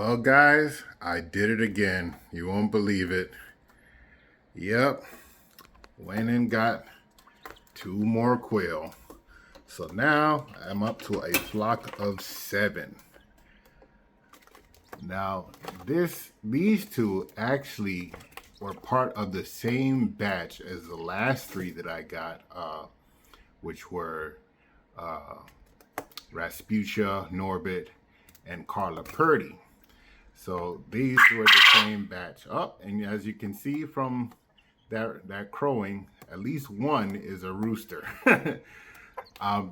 Well, guys, I did it again. You won't believe it. Yep, went and got 2 more quail. So now I'm up to a flock of 7. Now, these 2 actually were part of the same batch as the last 3 that I got, which were Rasputia, Norbit, and Carla Purdy. So these were the same batch up, and as you can see from that crowing, at least one is a rooster. I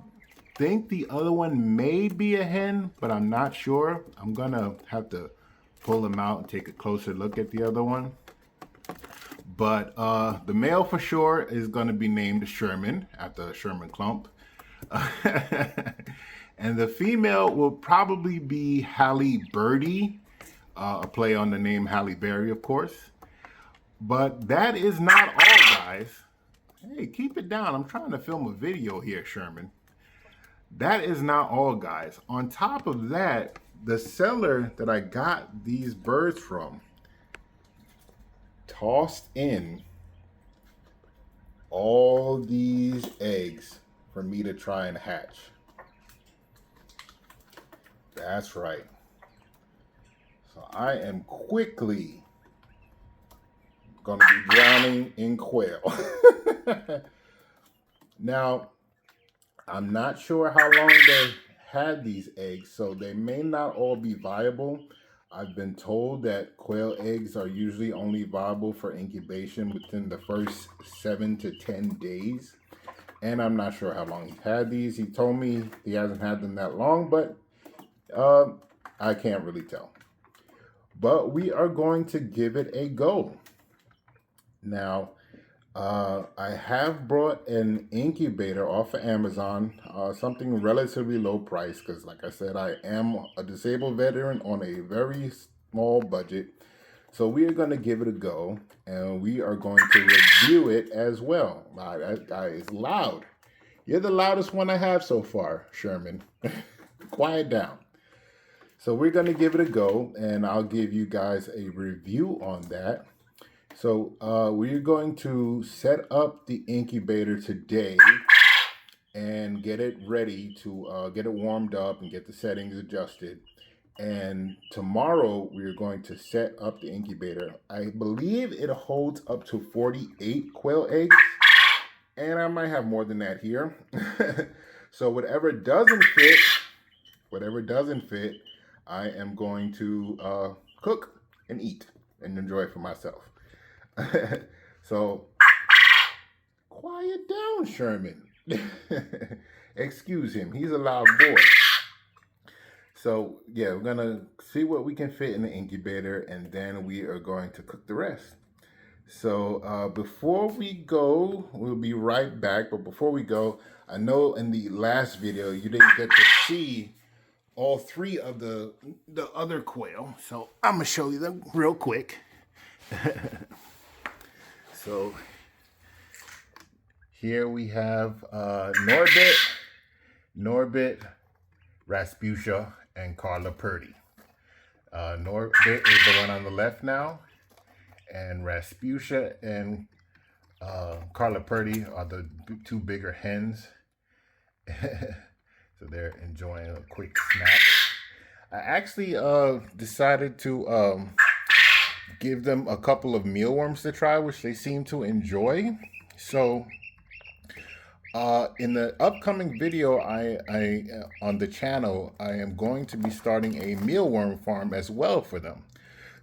think the other one may be a hen, but I'm not sure. I'm gonna have to pull them out and take a closer look at the other one. But the male for sure is gonna be named Sherman, after Sherman Klump. And the female will probably be Halle Birdie, a play on the name Halle Berry, of course. But that is not all, guys. Hey, keep it down. I'm trying to film a video here, Sherman. That is not all, guys. On top of that, the seller that I got these birds from tossed in all these eggs for me to try and hatch. That's right. So I am quickly going to be drowning in quail. Now, I'm not sure how long they had these eggs, so they may not all be viable. I've been told that quail eggs are usually only viable for incubation within the first 7 to 10 days. And I'm not sure how long he's had these. He told me he hasn't had them that long, but I can't really tell. But we are going to give it a go. Now, I have brought an incubator off of Amazon, something relatively low price, because like I said, I am a disabled veteran on a very small budget. So we are going to give it a go, and we are going to review it as well. Wow, that guy is loud. You're the loudest one I have so far, Sherman. Quiet down. So we're going to give it a go, and I'll give you guys a review on that. So we're going to set up the incubator today and get it ready to get it warmed up and get the settings adjusted. And tomorrow we're going to set up the incubator. I believe it holds up to 48 quail eggs, and I might have more than that here. So whatever doesn't fit, I am going to cook and eat and enjoy for myself. So, quiet down, Sherman. Excuse him. He's a loud boy. So, yeah, we're going to see what we can fit in the incubator, and then we are going to cook the rest. So, before we go, we'll be right back. But before we go, I know in the last video, you didn't get to see all 3 of the other quail. So, I'm going to show you them real quick. So here we have Norbit, Rasputia, and Carla Purdy. Norbit is the one on the left now, and Rasputia and Carla Purdy are the 2 bigger hens. So they're enjoying a quick snack. I actually decided to give them a couple of mealworms to try, which they seem to enjoy. So in the upcoming video I on the channel, I am going to be starting a mealworm farm as well for them.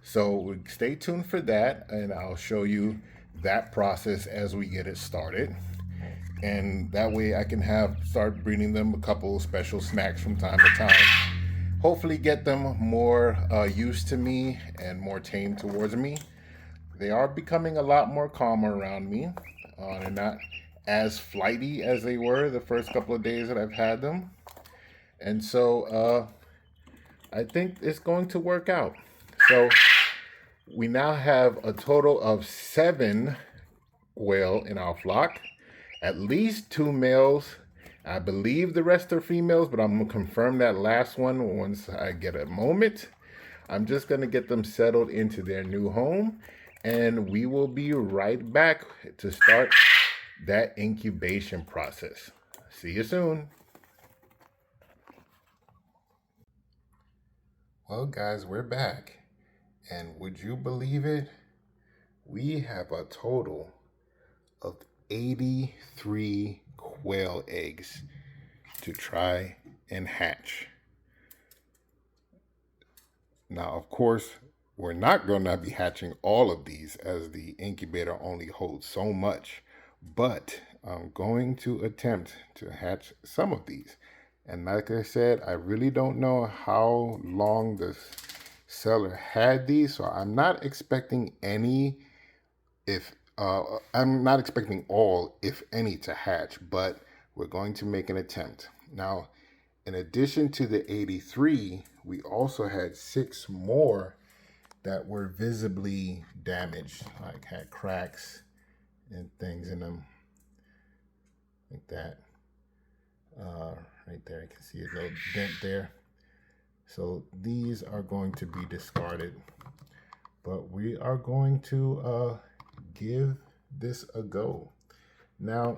So stay tuned for that, and I'll show you that process as we get it started. And that way I can start breeding them a couple special snacks from time to time. Hopefully get them more used to me and more tame towards me. They are becoming a lot more calmer around me. They're not as flighty as they were the first couple of days that I've had them. And so I think it's going to work out. So we now have a total of 7 quail in our flock. At least 2 males. I believe the rest are females, but I'm going to confirm that last one once I get a moment. I'm just going to get them settled into their new home, and we will be right back to start that incubation process. See you soon. Well, guys, we're back. And would you believe it? We have a total of 83 quail eggs to try and hatch. Now, of course, we're not going to be hatching all of these as the incubator only holds so much, but I'm going to attempt to hatch some of these. And like I said, I really don't know how long the seller had these, so I'm not expecting any, I'm not expecting all, if any, to hatch, but we're going to make an attempt. Now, in addition to the 83, we also had 6 more that were visibly damaged, like had cracks and things in them, like that. Right there, you can see a little dent there. So these are going to be discarded, but we are going to give this a go. Now,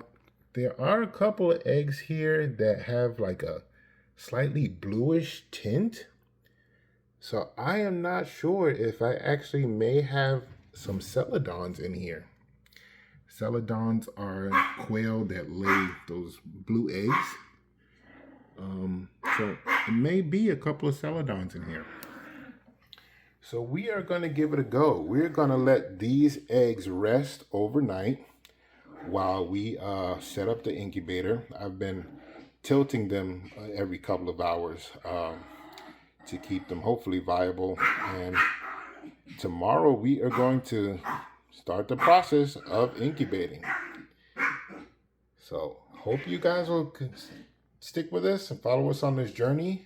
there are a couple of eggs here that have like a slightly bluish tint. So I am not sure if I actually may have some celadons in here. Celadons are quail that lay those blue eggs. So it may be a couple of celadons in here. So we are going to give it a go. We're going to let these eggs rest overnight while we set up the incubator. I've been tilting them every couple of hours to keep them hopefully viable. And tomorrow we are going to start the process of incubating. So hope you guys will stick with us and follow us on this journey,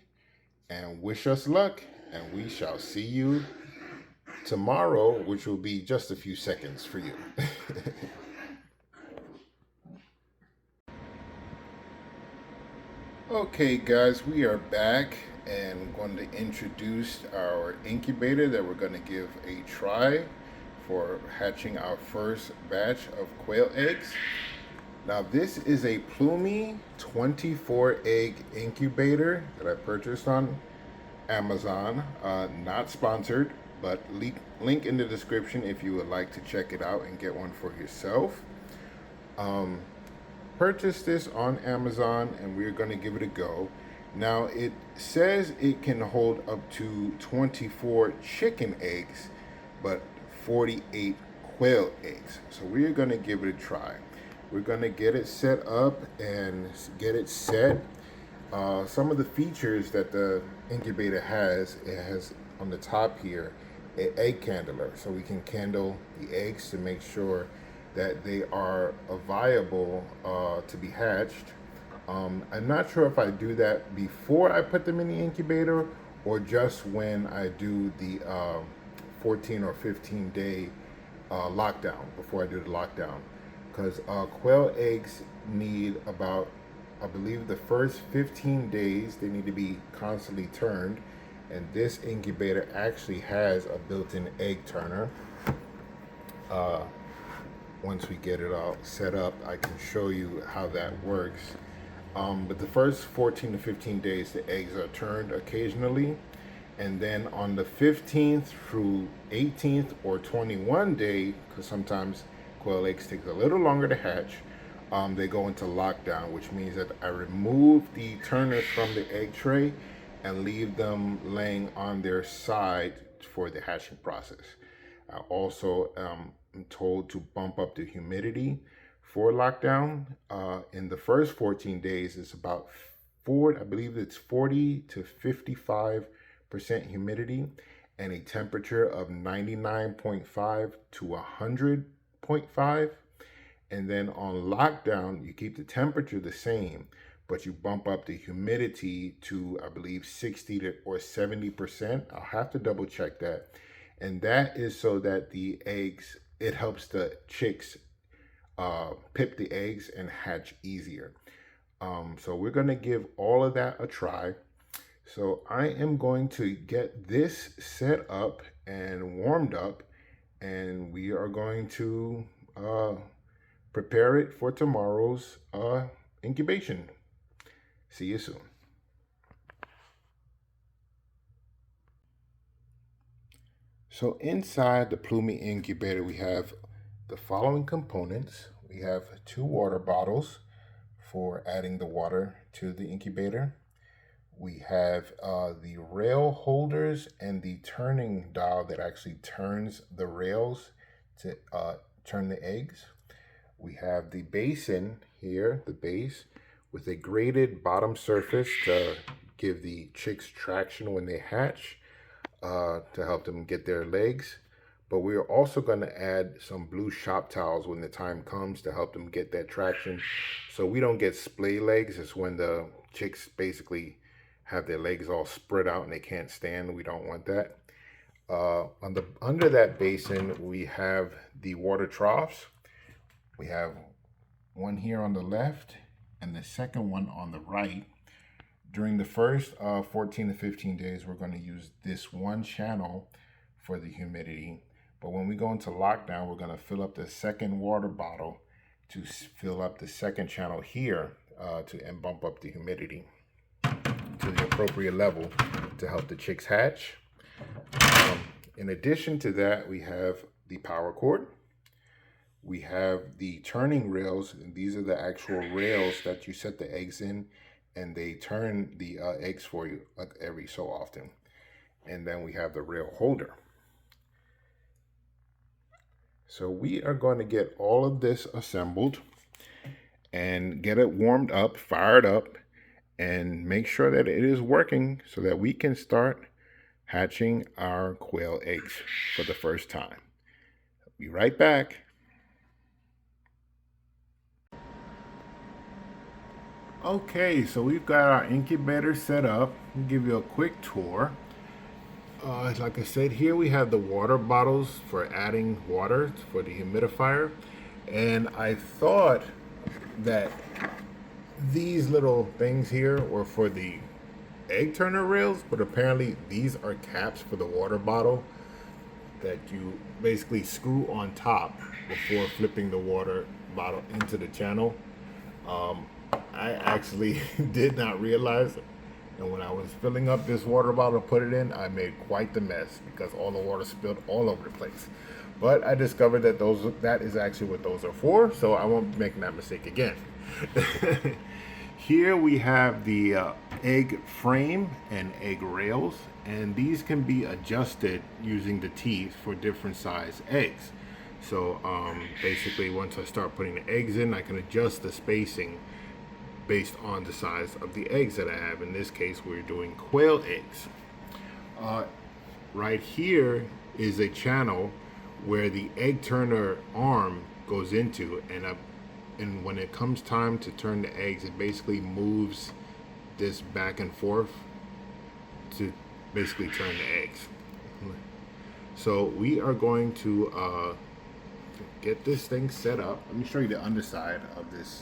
and wish us luck, and we shall see you tomorrow, which will be just a few seconds for you. Okay guys, we are back, and I'm going to introduce our incubator that we're going to give a try for hatching our first batch of quail eggs. Now this is a Ploomi 24 egg incubator that I purchased on Amazon. Not sponsored, but link in the description if you would like to check it out and get one for yourself. Purchased this on Amazon, and we're going to give it a go. Now it says it can hold up to 24 chicken eggs, but 48 quail eggs. So we're going to give it a try. We're going to get it set up and get it set. Some of the features that the incubator has, it has on the top here an egg candler, so we can candle the eggs to make sure that they are viable to be hatched. I'm not sure if I do that before I put them in the incubator or just when I do the 14 or 15 day lockdown, before I do the lockdown. Because quail eggs need about, I believe the first 15 days, they need to be constantly turned. And this incubator actually has a built-in egg turner. Once we get it all set up, I can show you how that works. But the first 14 to 15 days, the eggs are turned occasionally. And then on the 15th through 18th or 21 day, because sometimes quail eggs take a little longer to hatch, they go into lockdown, which means that I remove the turners from the egg tray and leave them laying on their side for the hatching process. I also am told to bump up the humidity for lockdown. In the first 14 days, it's about I believe it's 40 to 55% humidity and a temperature of 99.5 to 100.5. And then on lockdown, you keep the temperature the same, but you bump up the humidity to, I believe, 60 or 70%. I'll have to double check that. And that is so that the eggs, it helps the chicks pip the eggs and hatch easier. So we're going to give all of that a try. So I am going to get this set up and warmed up, and we are going to prepare it for tomorrow's incubation. See you soon. So inside the Ploomi Incubator, we have the following components. We have 2 water bottles for adding the water to the incubator. We have the rail holders and the turning dial that actually turns the rails to turn the eggs. We have the basin here, the base, with a graded bottom surface to give the chicks traction when they hatch, to help them get their legs. But we're also going to add some blue shop towels when the time comes to help them get that traction, so we don't get splay legs. It's when the chicks basically have their legs all spread out and they can't stand. We don't want that. Under that basin, we have the water troughs. We have one here on the left and the second one on the right. During the first 14 to 15 days, we're going to use this one channel for the humidity. But when we go into lockdown, we're going to fill up the second water bottle to fill up the second channel here and bump up the humidity to the appropriate level to help the chicks hatch. In addition to that, we have the power cord. We have the turning rails, and these are the actual rails that you set the eggs in, and they turn the eggs for you every so often. And then we have the rail holder. So we are going to get all of this assembled and get it warmed up, fired up, and make sure that it is working so that we can start hatching our quail eggs for the first time. I'll be right back. Okay, so we've got our incubator set up. I'll give you a quick tour. Like I said, here we have the water bottles for adding water for the humidifier. And I thought that these little things here were for the egg turner rails, but apparently these are caps for the water bottle that you basically screw on top before flipping the water bottle into the channel. I actually did not realize it. And when I was filling up this water bottle to put it in, I made quite the mess because all the water spilled all over the place. But I discovered that that is actually what those are for, so I won't be making that mistake again. Here we have the egg frame and egg rails, and these can be adjusted using the teeth for different size eggs. So basically, once I start putting the eggs in, I can adjust the spacing based on the size of the eggs that I have. In this case, we're doing quail eggs. Right here is a channel where the egg turner arm goes into, and when it comes time to turn the eggs, it basically moves this back and forth to basically turn the eggs. So we are going to get this thing set up. Let me show you the underside of this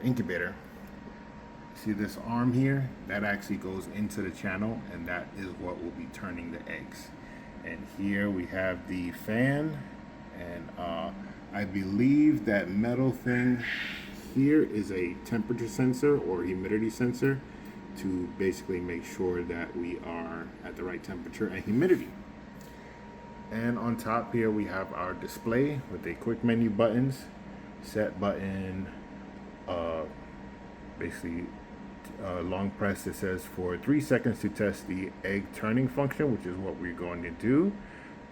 incubator. See this arm here? That actually goes into the channel, and that is what will be turning the eggs. And here we have the fan, and I believe that metal thing here is a temperature sensor or humidity sensor to basically make sure that we are at the right temperature and humidity. And on top here we have our display with the quick menu buttons, set button, basically long press. It says for 3 seconds to test the egg turning function, which is what we're going to do.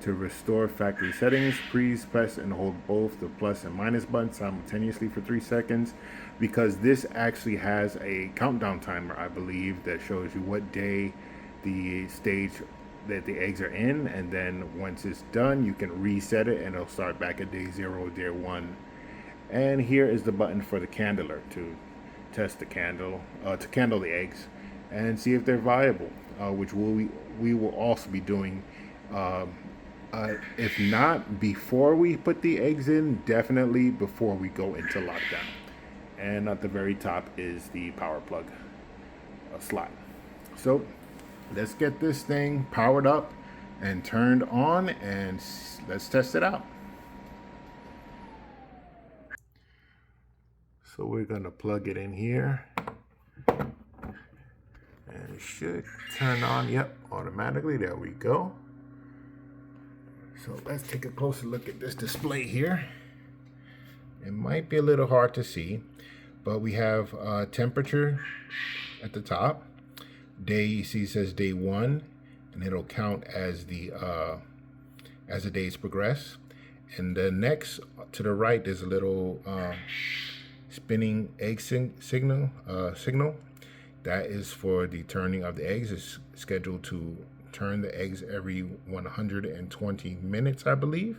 To restore factory settings, please press and hold both the plus and minus buttons simultaneously for 3 seconds, because this actually has a countdown timer, I believe, that shows you what day the stage that the eggs are in, and then once it's done, you can reset it and it'll start back at day 0, day 1. And here is the button for the candler to test the candle, to candle the eggs and see if they're viable, which we will also be doing. If not before we put the eggs in, definitely before we go into lockdown. And at the very top is the power plug slot. So let's get this thing powered up and turned on, and let's test it out. So we're gonna plug it in here, and it should turn on. Yep, automatically. There we go. So let's take a closer look at this display here. It might be a little hard to see, but we have temperature at the top. Day, you see, says day 1, and it'll count as the days progress. And the next to the right, there's a little spinning egg signal. That is for the turning of the eggs. It's scheduled to turn the eggs every 120 minutes, I believe.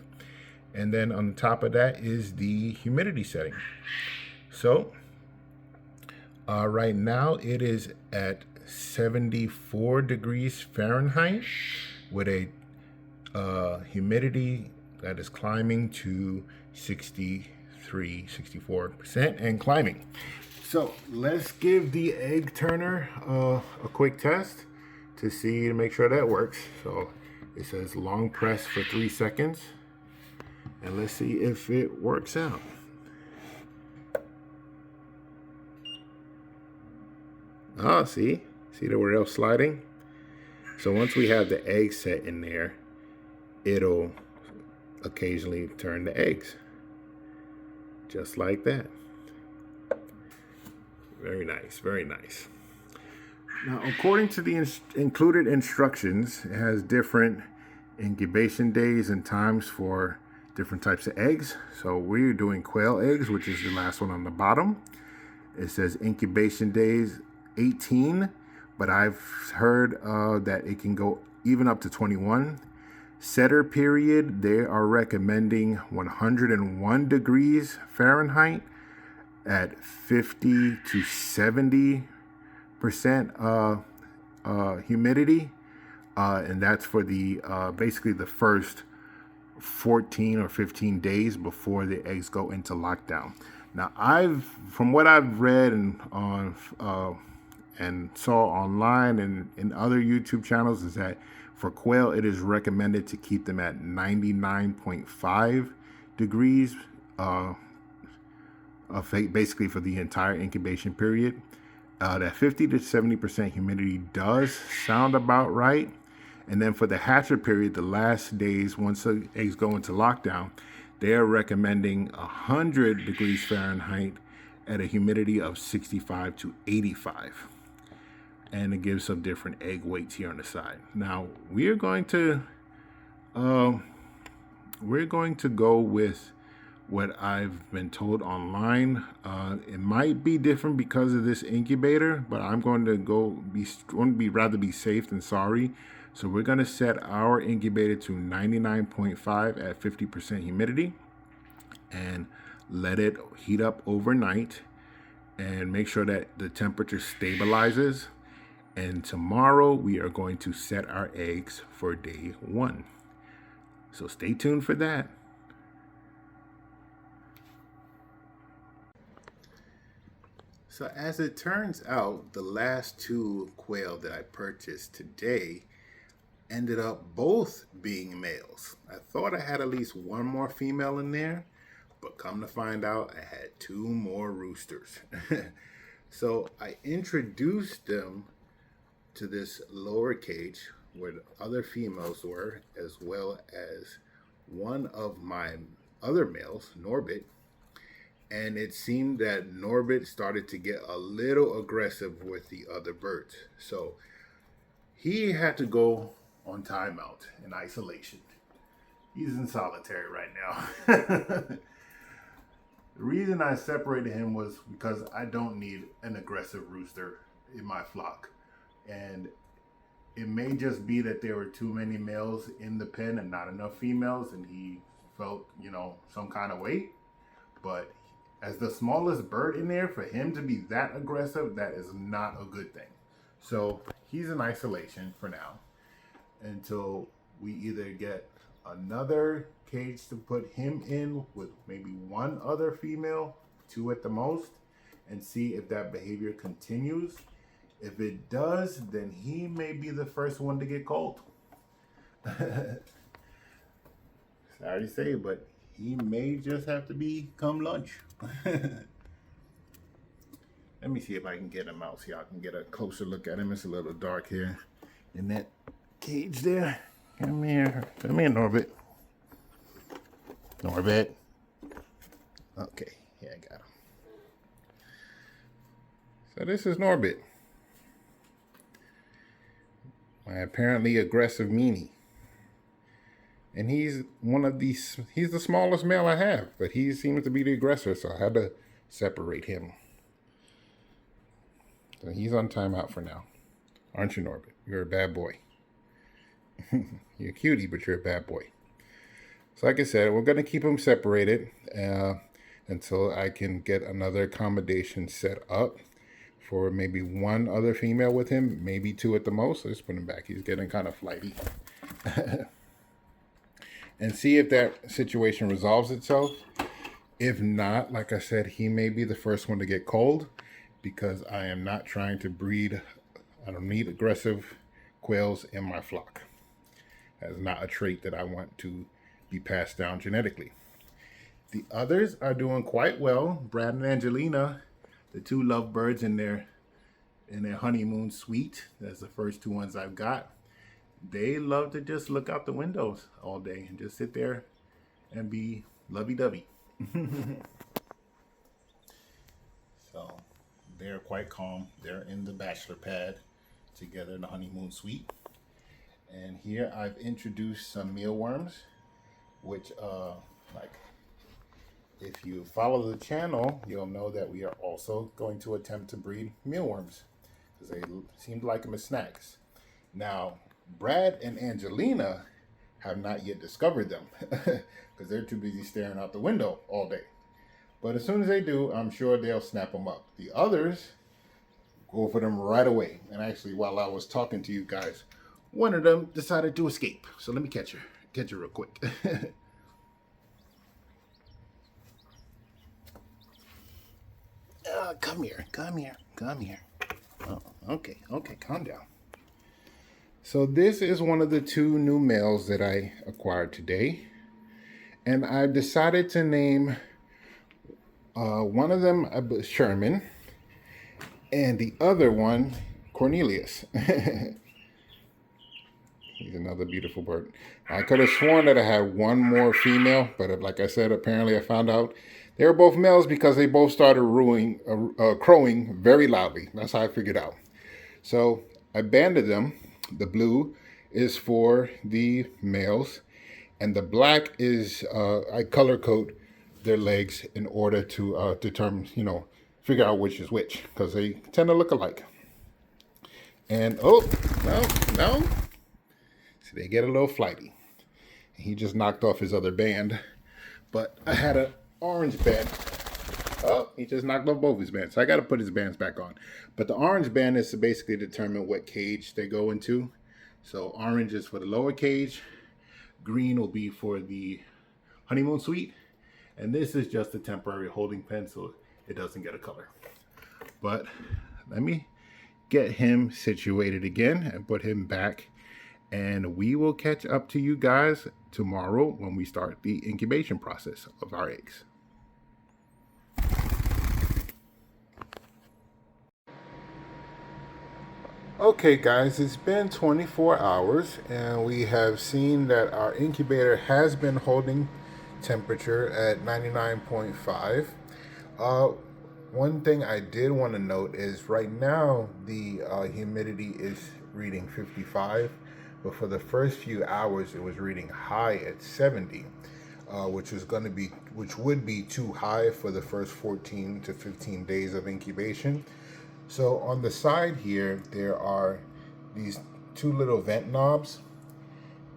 And then on top of that is the humidity setting. So right now it is at 74 degrees Fahrenheit with a humidity that is climbing to 64% and climbing. So let's give the egg turner a quick test to make sure that works. So it says long press for 3 seconds, and let's see if it works out. Oh, see the wheel sliding? So once we have the egg set in there, it'll occasionally turn the eggs. Just like that. Very nice, very nice. Now, according to the included instructions, it has different incubation days and times for different types of eggs. So we're doing quail eggs, which is the last one on the bottom. It says incubation days 18, but I've heard that it can go even up to 21. Setter period, they are recommending 101 degrees Fahrenheit at 50 to 70% humidity, and that's for the basically the first 14 or 15 days before the eggs go into lockdown. Now, from what I've read and saw online and in other YouTube channels, is that for quail, it is recommended to keep them at 99.5 degrees, basically for the entire incubation period. That 50 to 70% humidity does sound about right. And then for the hatcher period, the last days, once the eggs go into lockdown, they are recommending 100 degrees Fahrenheit at a humidity of 65 to 85. And it gives some different egg weights here on the side. Now we're going to go with what I've been told online. It might be different because of this incubator, but I'm going to rather be safe than sorry. So we're going to set our incubator to 99.5 at 50% humidity and let it heat up overnight and make sure that the temperature stabilizes. And tomorrow we are going to set our eggs for day 1. So stay tuned for that. So as it turns out, the last 2 quail that I purchased today ended up both being males. I thought I had at least 1 more female in there, but come to find out I had 2 more roosters. So I introduced them to this lower cage where the other females were, as well as one of my other males, Norbit. And it seemed that Norbit started to get a little aggressive with the other birds. So he had to go on timeout in isolation. He's in solitary right now. The reason I separated him was because I don't need an aggressive rooster in my flock. And it may just be that there were too many males in the pen and not enough females, and he felt, some kind of way. But as the smallest bird in there, for him to be that aggressive, that is not a good thing. So he's in isolation for now until we either get another cage to put him in with maybe 1 other female, 2 at the most, and see if that behavior continues. If it does, then he may be the first one to get cold. Sorry to say, but he may just have to be come lunch. Let me see if I can get him out so y'all can get a closer look at him. It's a little dark here in that cage there. Come here, Norbit. Norbit. Okay, yeah, I got him. So this is Norbit, my apparently aggressive meanie. And he's he's the smallest male I have, but he seems to be the aggressor, so I had to separate him. So he's on timeout for now. Aren't you, Norbit? You're a bad boy. You're a cutie, but you're a bad boy. So like I said, we're going to keep him separated until I can get another accommodation set up for maybe one other female with him, maybe two at the most. Let's put him back. He's getting kind of flighty. And see if that situation resolves itself. If not, like I said, he may be the first one to get cold because I am not trying to breed. I don't need aggressive quails in my flock. That is not a trait that I want to be passed down genetically. The others are doing quite well. Brad and Angelina, the two lovebirds in their honeymoon suite. That's the first two ones I've got. They love to just look out the windows all day and just sit there and be lovey-dovey. So they're quite calm. They're in the bachelor pad together in the honeymoon suite. And here I've introduced some mealworms, which like if you follow the channel, you'll know that we are also going to attempt to breed mealworms because they seem to like them as snacks. Now, Brad and Angelina have not yet discovered them because they're too busy staring out the window all day. But as soon as they do, I'm sure they'll snap them up. The others go for them right away. And actually, while I was talking to you guys, one of them decided to escape. So let me catch her real quick. Come here. Oh, okay, calm down. So this is one of the two new males that I acquired today. And I've decided to name one of them Sherman and the other one Cornelius. He's another beautiful bird. I could have sworn that I had one more female, but like I said, apparently I found out they were both males because they both started crowing very loudly. That's how I figured out. So I banded them. The blue is for the males, and the black is I color code their legs in order to determine, figure out which is which, because they tend to look alike. And oh, no. So they get a little flighty. He just knocked off his other band, but I had an orange band. Oh, he just knocked off both his bands. So I got to put his bands back on. But the orange band is to basically determine what cage they go into. So orange is for the lower cage. Green will be for the honeymoon suite. And this is just a temporary holding pen so it doesn't get a color. But let me get him situated again and put him back. And we will catch up to you guys tomorrow when we start the incubation process of our eggs. Okay guys, it's been 24 hours and we have seen that our incubator has been holding temperature at 99.5. One thing I did want to note is right now the humidity is reading 55, but for the first few hours it was reading high at 70, which would be too high for the first 14 to 15 days of incubation. So on the side here, there are these two little vent knobs.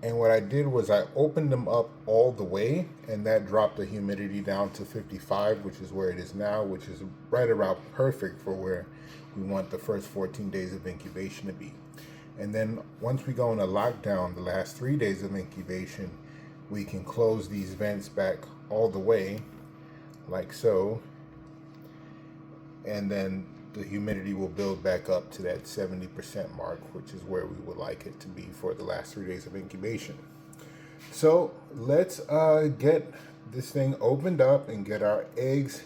And what I did was I opened them up all the way, and that dropped the humidity down to 55, which is where it is now, which is right around perfect for where we want the first 14 days of incubation to be. And then once we go into lockdown, the last 3 days of incubation, we can close these vents back all the way, like so. And then the humidity will build back up to that 70% mark, which is where we would like it to be for the last 3 days of incubation. So let's get this thing opened up and get our eggs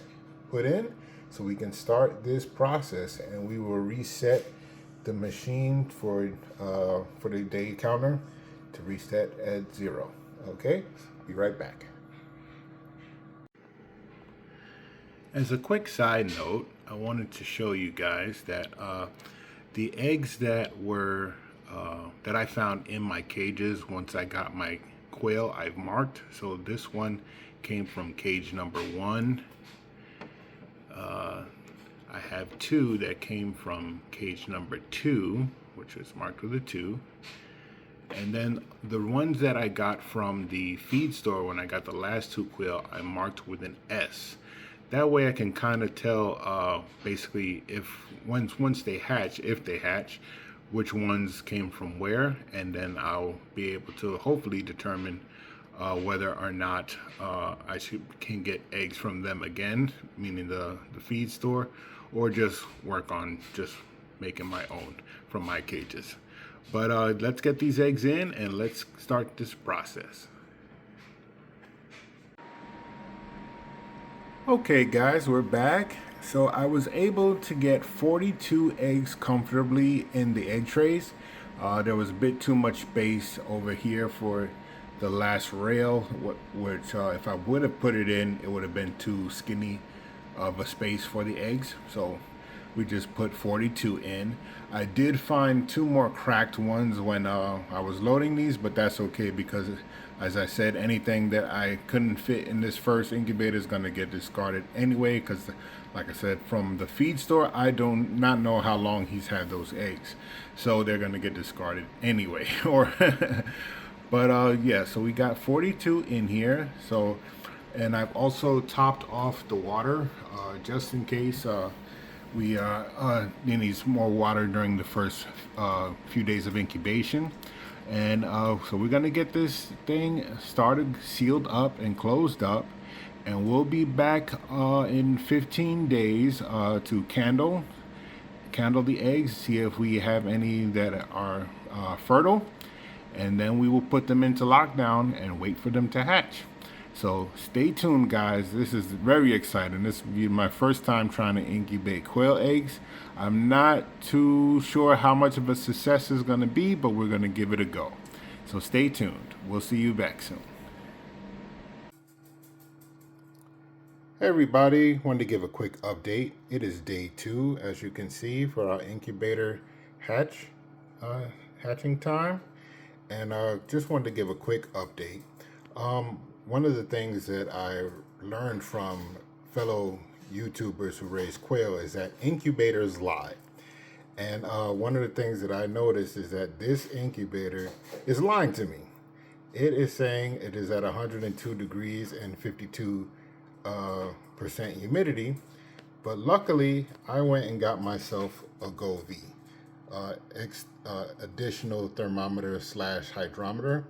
put in so we can start this process, and we will reset the machine for the day counter to reset at 0. Okay, be right back. As a quick side note, I wanted to show you guys that the eggs that were that I found in my cages once I got my quail, I've marked. So this one came from cage number 1. I have 2 that came from cage number 2, which is marked with a 2. And then the ones that I got from the feed store when I got the last 2 quail, I marked with an S. That way I can kind of tell basically if once they hatch, if they hatch, which ones came from where, and then I'll be able to hopefully determine whether or not I can get eggs from them again, meaning the feed store, or just work on just making my own from my cages. But let's get these eggs in and let's start this process. Okay guys, we're back. So I was able to get 42 eggs comfortably in the egg trays. There was a bit too much space over here for the last rail, which if I would have put it in, it would have been too skinny of a space for the eggs. So we just put 42 in. I did find 2 more cracked ones when I was loading these, but that's okay because, as I said, anything that I couldn't fit in this first incubator is going to get discarded anyway because, like I said, from the feed store, I do not know how long he's had those eggs. So they're going to get discarded anyway. But yeah, so we got 42 in here. So, and I've also topped off the water just in case we need more water during the first few days of incubation. And so we're gonna get this thing started, sealed up and closed up, and we'll be back in 15 days to candle the eggs, see if we have any that are fertile, and then we will put them into lockdown and wait for them to hatch. So stay tuned guys, this is very exciting. This will be my first time trying to incubate quail eggs. I'm not too sure how much of a success is going to be, but we're going to give it a go. So stay tuned, we'll see you back soon. Hey everybody, wanted to give a quick update. It is day 2, as you can see, for our incubator hatching time. And just wanted to give a quick update. One of the things that I learned from fellow YouTubers who raise quail is that incubators lie. And one of the things that I noticed is that this incubator is lying to me. It is saying it is at 102 degrees and 52% humidity. But luckily, I went and got myself a Govee additional thermometer / hydrometer.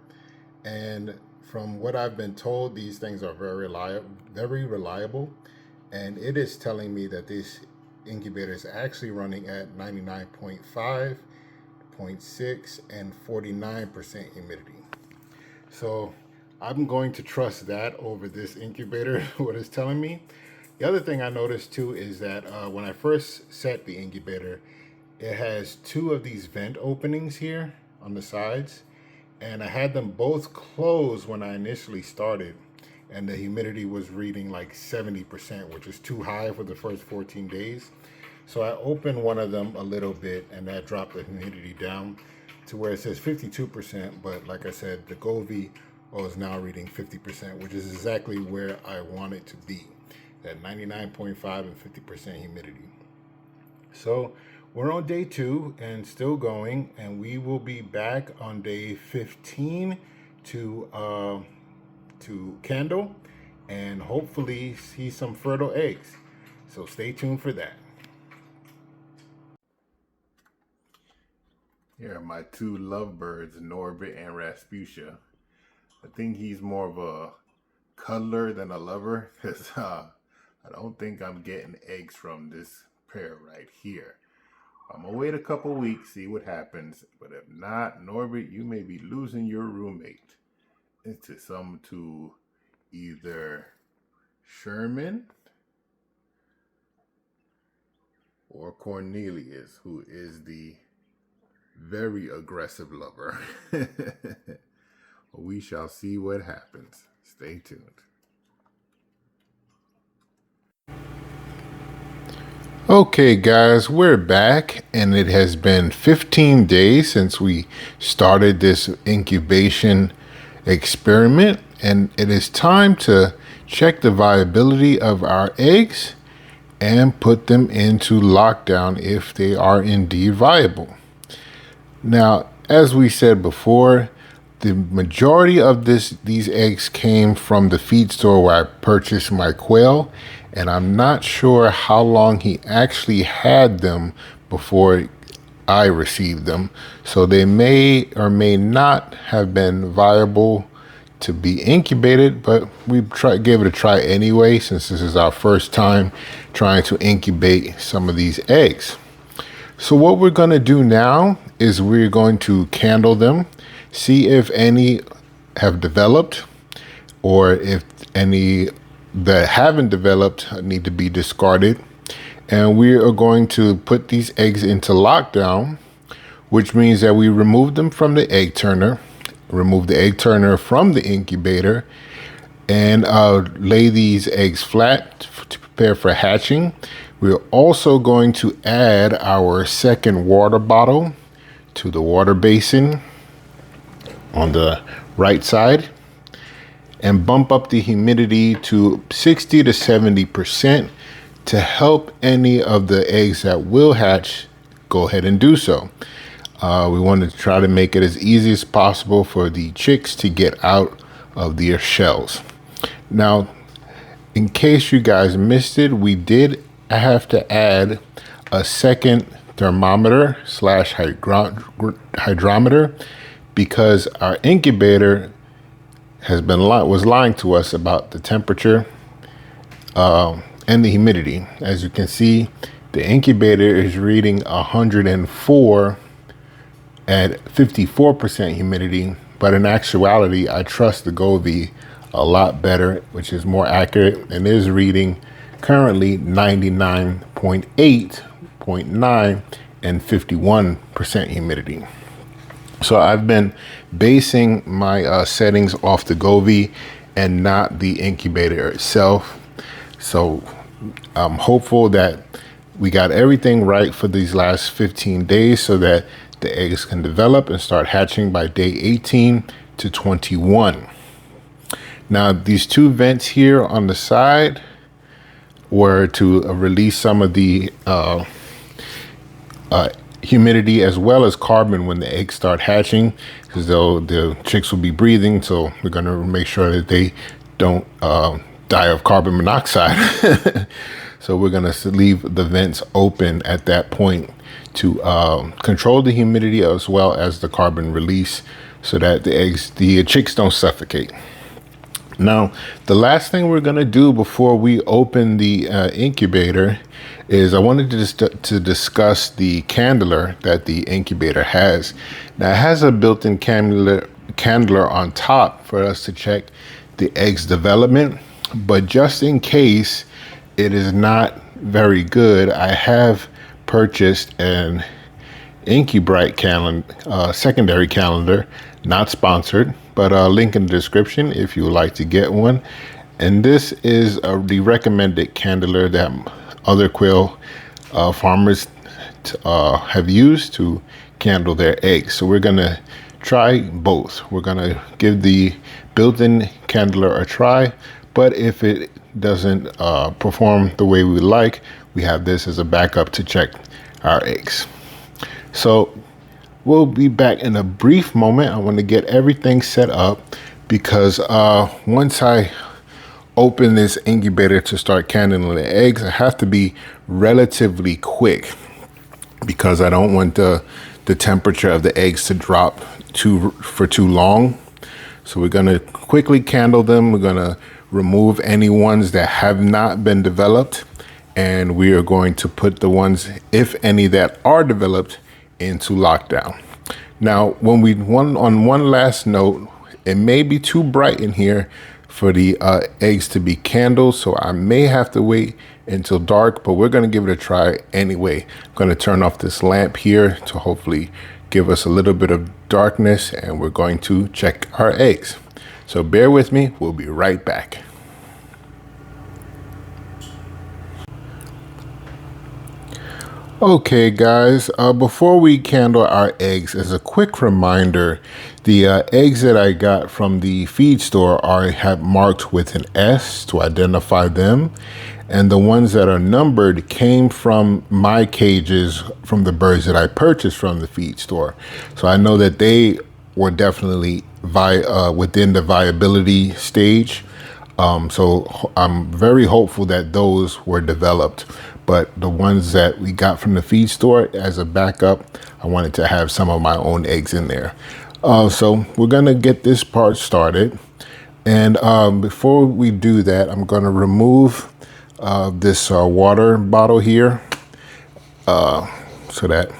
And from what I've been told, these things are very reliable, and it is telling me that this incubator is actually running at 99.5, 0.6, and 49% humidity. So I'm going to trust that over this incubator, what it's telling me. The other thing I noticed too is that when I first set the incubator, it has 2 of these vent openings here on the sides. And I had them both closed when I initially started, and the humidity was reading like 70%, which is too high for the first 14 days. So I opened one of them a little bit, and that dropped the humidity down to where it says 52%. But like I said, the Govee is now reading 50%, which is exactly where I want it to be, at 99.5 and 50% humidity. So we're on day 2 and still going, and we will be back on day 15 to candle and hopefully see some fertile eggs. So stay tuned for that. Here are my 2 lovebirds, Norbit and Rasputia. I think he's more of a cuddler than a lover, because I don't think I'm getting eggs from this pair right here. I'm gonna wait a couple weeks, see what happens. But if not, Norbert, you may be losing your roommate to either Sherman or Cornelius, who is the very aggressive lover. We shall see what happens. Stay tuned. Okay guys, we're back, and it has been 15 days since we started this incubation experiment, and it is time to check the viability of our eggs and put them into lockdown if they are indeed viable. Now, as we said before, the majority of these eggs came from the feed store where I purchased my quail, and I'm not sure how long he actually had them before I received them. So they may or may not have been viable to be incubated, but we gave it a try anyway, since this is our first time trying to incubate some of these eggs. So what we're going to do now is we're going to candle them, see if any have developed, or if any that haven't developed need to be discarded. And we are going to put these eggs into lockdown, which means that we remove them from the egg turner, remove the egg turner from the incubator, and lay these eggs flat to prepare for hatching. We're also going to add our second water bottle to the water basin on the right side and bump up the humidity to 60 to 70% to help any of the eggs that will hatch go ahead and do so. We want to try to make it as easy as possible for the chicks to get out of their shells. Now, in case you guys missed it, we did have to add a second thermometer / hydrometer because our incubator was lying to us about the temperature and the humidity. As you can see, the incubator is reading 104 at 54% humidity, but in actuality, I trust the Govee a lot better, which is more accurate, and is reading currently 99.8.9 and 51% humidity. So I've been basing my settings off the Govee and not the incubator itself. So I'm hopeful that we got everything right for these last 15 days so that the eggs can develop and start hatching by day 18 to 21. Now, these two vents here on the side were to release some of the humidity as well as carbon when the eggs start hatching, because the chicks will be breathing. So we're going to make sure that they don't die of carbon monoxide. So we're going to leave the vents open at that point to control the humidity as well as the carbon release, so that the chicks don't suffocate. Now, the last thing we're going to do before we open the incubator is I wanted to discuss the candler that the incubator has. Now, it has a built-in candler on top for us to check the eggs development, but just in case it is not very good, I have purchased an Incu-Bright secondary calendar, not sponsored, but a link in the description if you would like to get one. And this is the recommended candler that other quail farmers have used to candle their eggs. So we're gonna try both. We're gonna give the built-in candler a try, but if it doesn't perform the way we like, we have this as a backup to check our eggs. So we'll be back in a brief moment. I want to get everything set up because once I open this incubator to start candling the eggs, I have to be relatively quick because I don't want the temperature of the eggs to drop for too long. So we're going to quickly candle them. We're going to remove any ones that have not been developed, and we are going to put the ones, if any, that are developed into lockdown. Now, when on one last note, it may be too bright in here for the eggs to be candles, so I may have to wait until dark, but we're going to give it a try anyway. I'm going to turn off this lamp here to hopefully give us a little bit of darkness, and we're going to check our eggs. So bear with me, we'll be right back. Okay guys, before we candle our eggs, as a quick reminder, the eggs that I got from the feed store have marked with an S to identify them, and the ones that are numbered came from my cages from the birds that I purchased from the feed store. So I know that they were definitely within the viability stage. So I'm very hopeful that those were developed. But the ones that we got from the feed store, as a backup, I wanted to have some of my own eggs in there. So we're going to get this part started. And before we do that, I'm going to remove this water bottle here so that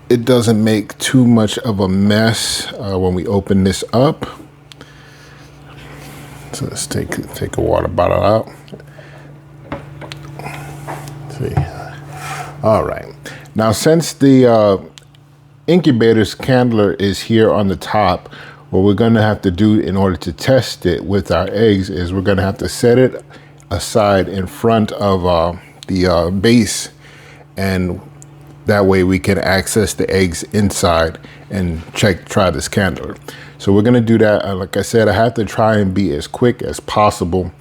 it doesn't make too much of a mess when we open this up. So let's take a water bottle out. See. All right. Now, since the incubator's candler is here on the top, what we're going to have to do in order to test it with our eggs is we're going to have to set it aside in front of the base, and that way we can access the eggs inside and try this candler. So we're going to do that. Like I said, I have to try and be as quick as possible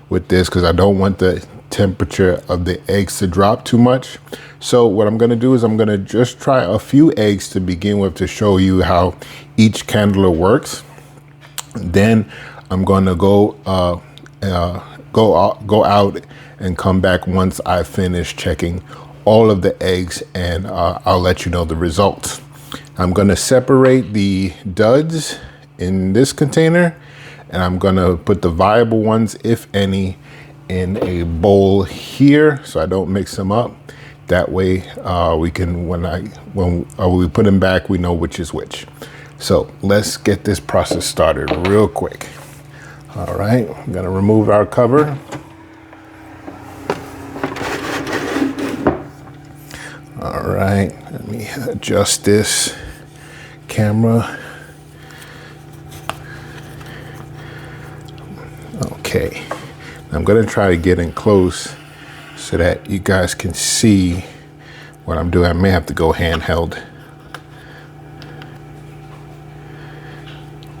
with this because I don't want the temperature of the eggs to drop too much. So what I'm going to do is I'm going to just try a few eggs to begin with to show you how each candler works. Then I'm going to go out and come back once I finish checking all of the eggs, and I'll let you know the results. I'm going to separate the duds in this container, and I'm going to put the viable ones, if any, in a bowl here so I don't mix them up. That way we can, when we put them back, we know which is which. So let's get this process started real quick. All right, I'm gonna remove our cover. All right, let me adjust this camera. Okay. I'm going to try to get in close so that you guys can see what I'm doing. I may have to go handheld.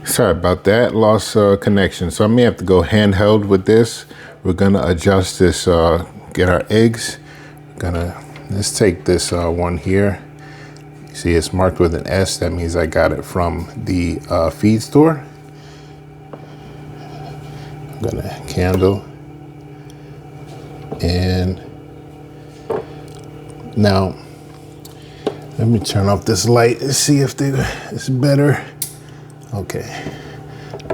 Sorry about that, lost connection. So I may have to go handheld with this. We're going to adjust this, get our eggs. Let's take this one here. See, it's marked with an S. That means I got it from the feed store. I'm going to candle. And now let me turn off this light and see if it's better. Okay.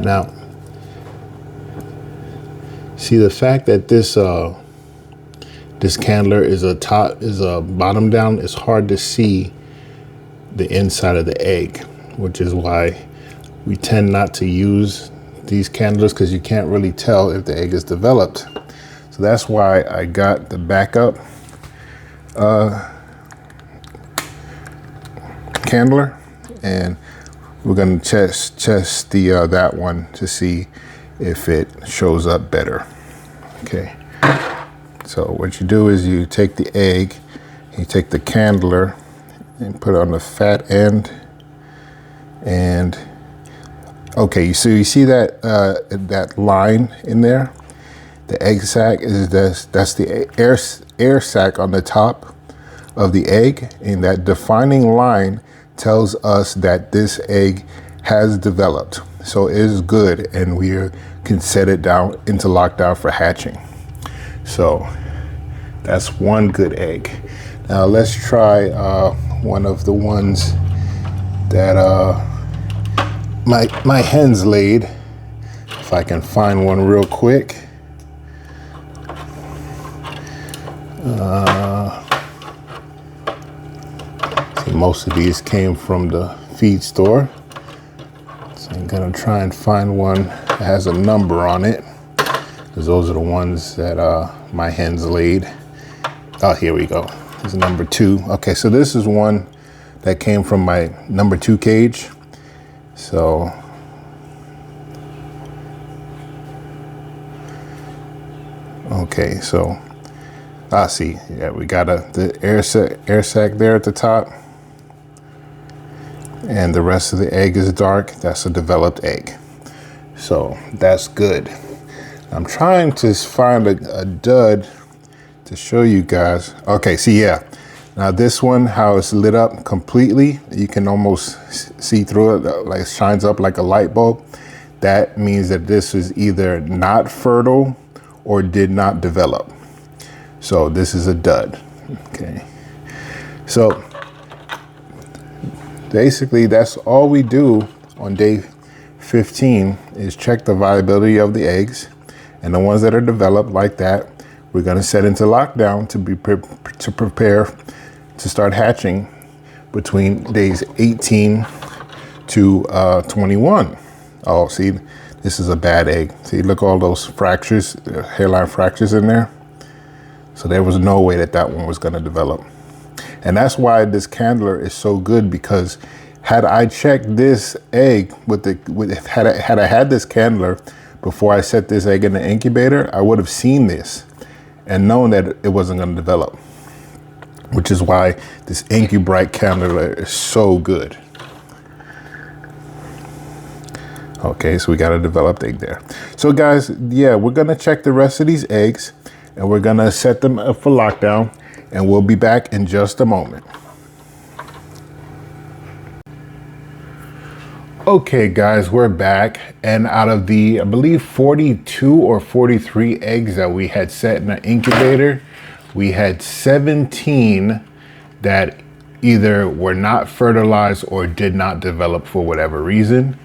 Now, see the fact that this candler is a bottom down, it's hard to see the inside of the egg, which is why we tend not to use these candlers, because you can't really tell if the egg is developed. So that's why I got the backup candler, and we're going to test the that one to see if it shows up better. Okay. So what you do is you take the egg, you take the candler and put it on the fat end, and okay, so you see that that line in there? The egg sac that's the air sac on the top of the egg, and that defining line tells us that this egg has developed. So it is good, and we can set it down into lockdown for hatching. So that's one good egg. Now let's try one of the ones that my hens laid. If I can find one real quick. See, most of these came from the feed store. So I'm gonna try and find one that has a number on it, because those are the ones that my hens laid. Oh, here we go. This is number 2. Okay, so this is one that came from my number 2 cage. So okay, so I see. Yeah, we got the air sac there at the top, and the rest of the egg is dark. That's a developed egg, so that's good. I'm trying to find a dud to show you guys. Okay, see, yeah. Now this one, how it's lit up completely, you can almost see through it, like it shines up like a light bulb. That means that this is either not fertile or did not develop. So this is a dud. Okay. So basically that's all we do on day 15 is check the viability of the eggs, and the ones that are developed like that, we're going to set into lockdown to prepare to start hatching between days 18 to 21. Oh, see, this is a bad egg. See, look, all those fractures, hairline fractures in there. So there was no way that one was going to develop. And that's why this candler is so good, because had I checked this egg had I had this candler before I set this egg in the incubator, I would have seen this and known that it wasn't going to develop, which is why this Incu-Bright Candler is so good. Okay, so we got a developed egg there. So guys, yeah, we're gonna check the rest of these eggs and we're gonna set them up for lockdown, and we'll be back in just a moment. Okay guys, we're back, and out of the, I believe 42 or 43 eggs that we had set in the incubator, we had 17 that either were not fertilized or did not develop for whatever reason.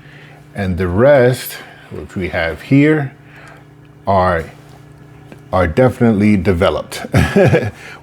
And the rest, which we have here, are definitely developed,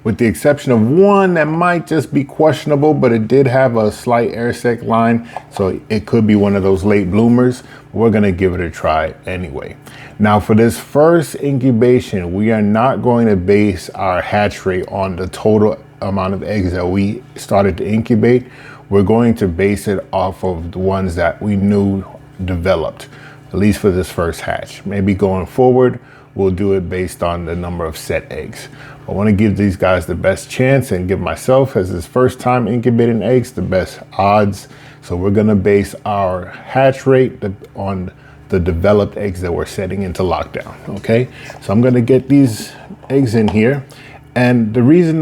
with the exception of one that might just be questionable, but it did have a slight air sac line, so it could be one of those late bloomers. We're gonna give it a try anyway. Now for this first incubation, we are not going to base our hatch rate on the total amount of eggs that we started to incubate. We're going to base it off of the ones that we knew developed, at least for this first hatch. Maybe going forward, we'll do it based on the number of set eggs. I want to give these guys the best chance and give myself, as this first time incubating eggs, the best odds. So we're going to base our hatch rate on the developed eggs that we're setting into lockdown. Okay, so I'm going to get these eggs in here. And the reason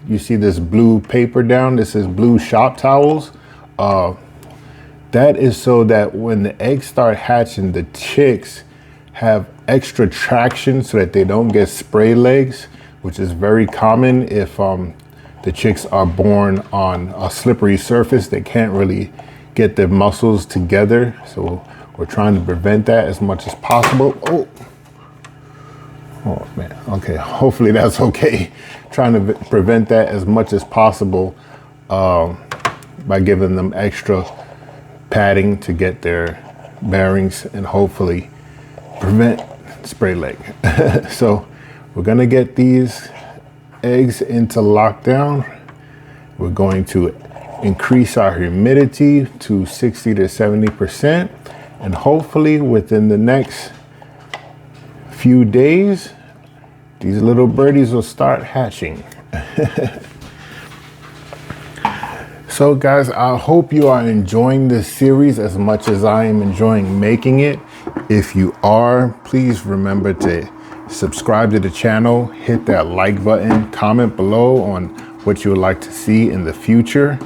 you see this blue paper down, this is blue shop towels. That is so that when the eggs start hatching, the chicks have extra traction so that they don't get spray legs, which is very common if the chicks are born on a slippery surface. They can't really get their muscles together. So we're trying to prevent that as much as possible. Oh man, okay, hopefully that's okay. Trying to prevent that as much as possible by giving them extra padding to get their bearings and hopefully prevent spray leg. So we're gonna get these eggs into lockdown. We're going to increase our humidity to 60 to 70%, and hopefully within the next few days, these little birdies will start hatching. So guys, I hope you are enjoying this series as much as I am enjoying making it. If you are, please remember to subscribe to the channel, hit that like button, comment below on what you would like to see in the future,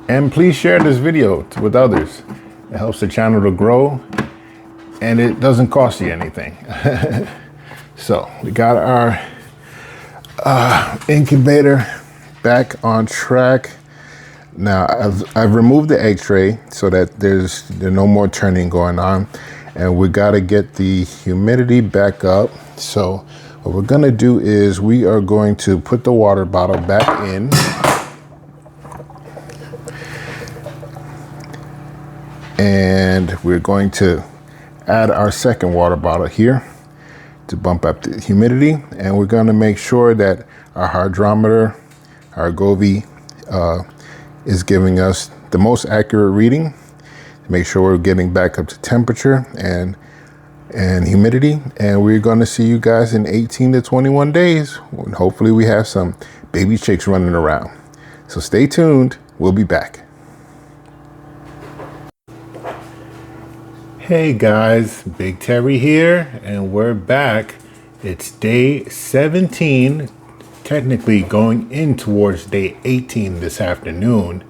and please share this video with others. It helps the channel to grow and it doesn't cost you anything. So we got our incubator back on track. Now I've removed the egg tray so that there's no more turning going on, and we got to get the humidity back up. So What we're gonna do is we are going to put the water bottle back in. And we're going to add our second water bottle here to bump up the humidity. And we're gonna make sure that our hydrometer, our Govee, is giving us the most accurate reading. Make sure we're getting back up to temperature and humidity. And we're gonna see you guys in 18 to 21 days. And hopefully we have some baby chicks running around. So stay tuned, we'll be back. Hey guys, Big Terry here, and we're back. It's day 17, technically going in towards day 18 this afternoon,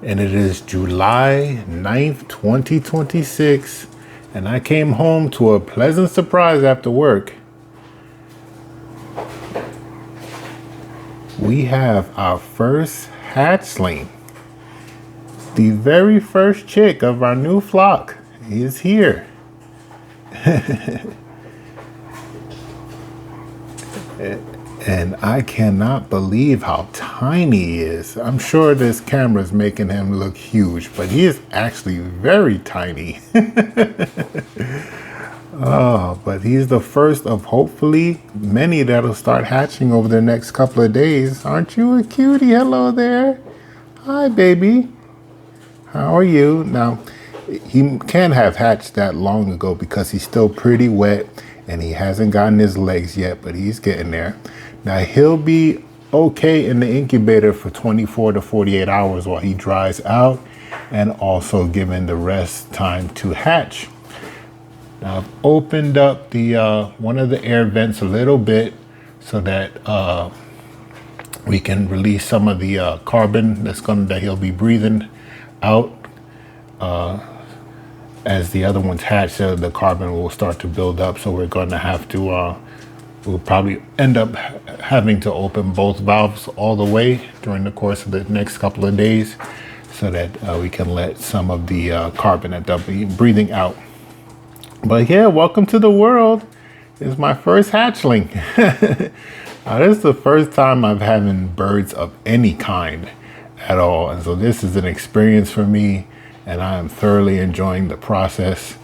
and it is July 9th, 2026, and I came home to a pleasant surprise after work. We have our first hatchling. The very first chick of our new flock is here. And I cannot believe how tiny he is. I'm sure this camera is making him look huge, but he is actually very tiny. Oh, but he's the first of hopefully many that'll start hatching over the next couple of days. Aren't you a cutie? Hello there. Hi, baby. How are you? Now, he can't have hatched that long ago because he's still pretty wet and he hasn't gotten his legs yet, but he's getting there. Now he'll be okay in the incubator for 24 to 48 hours while he dries out and also given the rest time to hatch. Now I've opened up the one of the air vents a little bit so that we can release some of the carbon that he'll be breathing out. As the other ones hatch, the carbon will start to build up. So we're going to have to, we'll probably end up having to open both valves all the way during the course of the next couple of days so that we can let some of the carbon that they'll be breathing out. But yeah, welcome to the world. It's my first hatchling. This is the first time I've having birds of any kind at all. And so this is an experience for me. And I am thoroughly enjoying the process.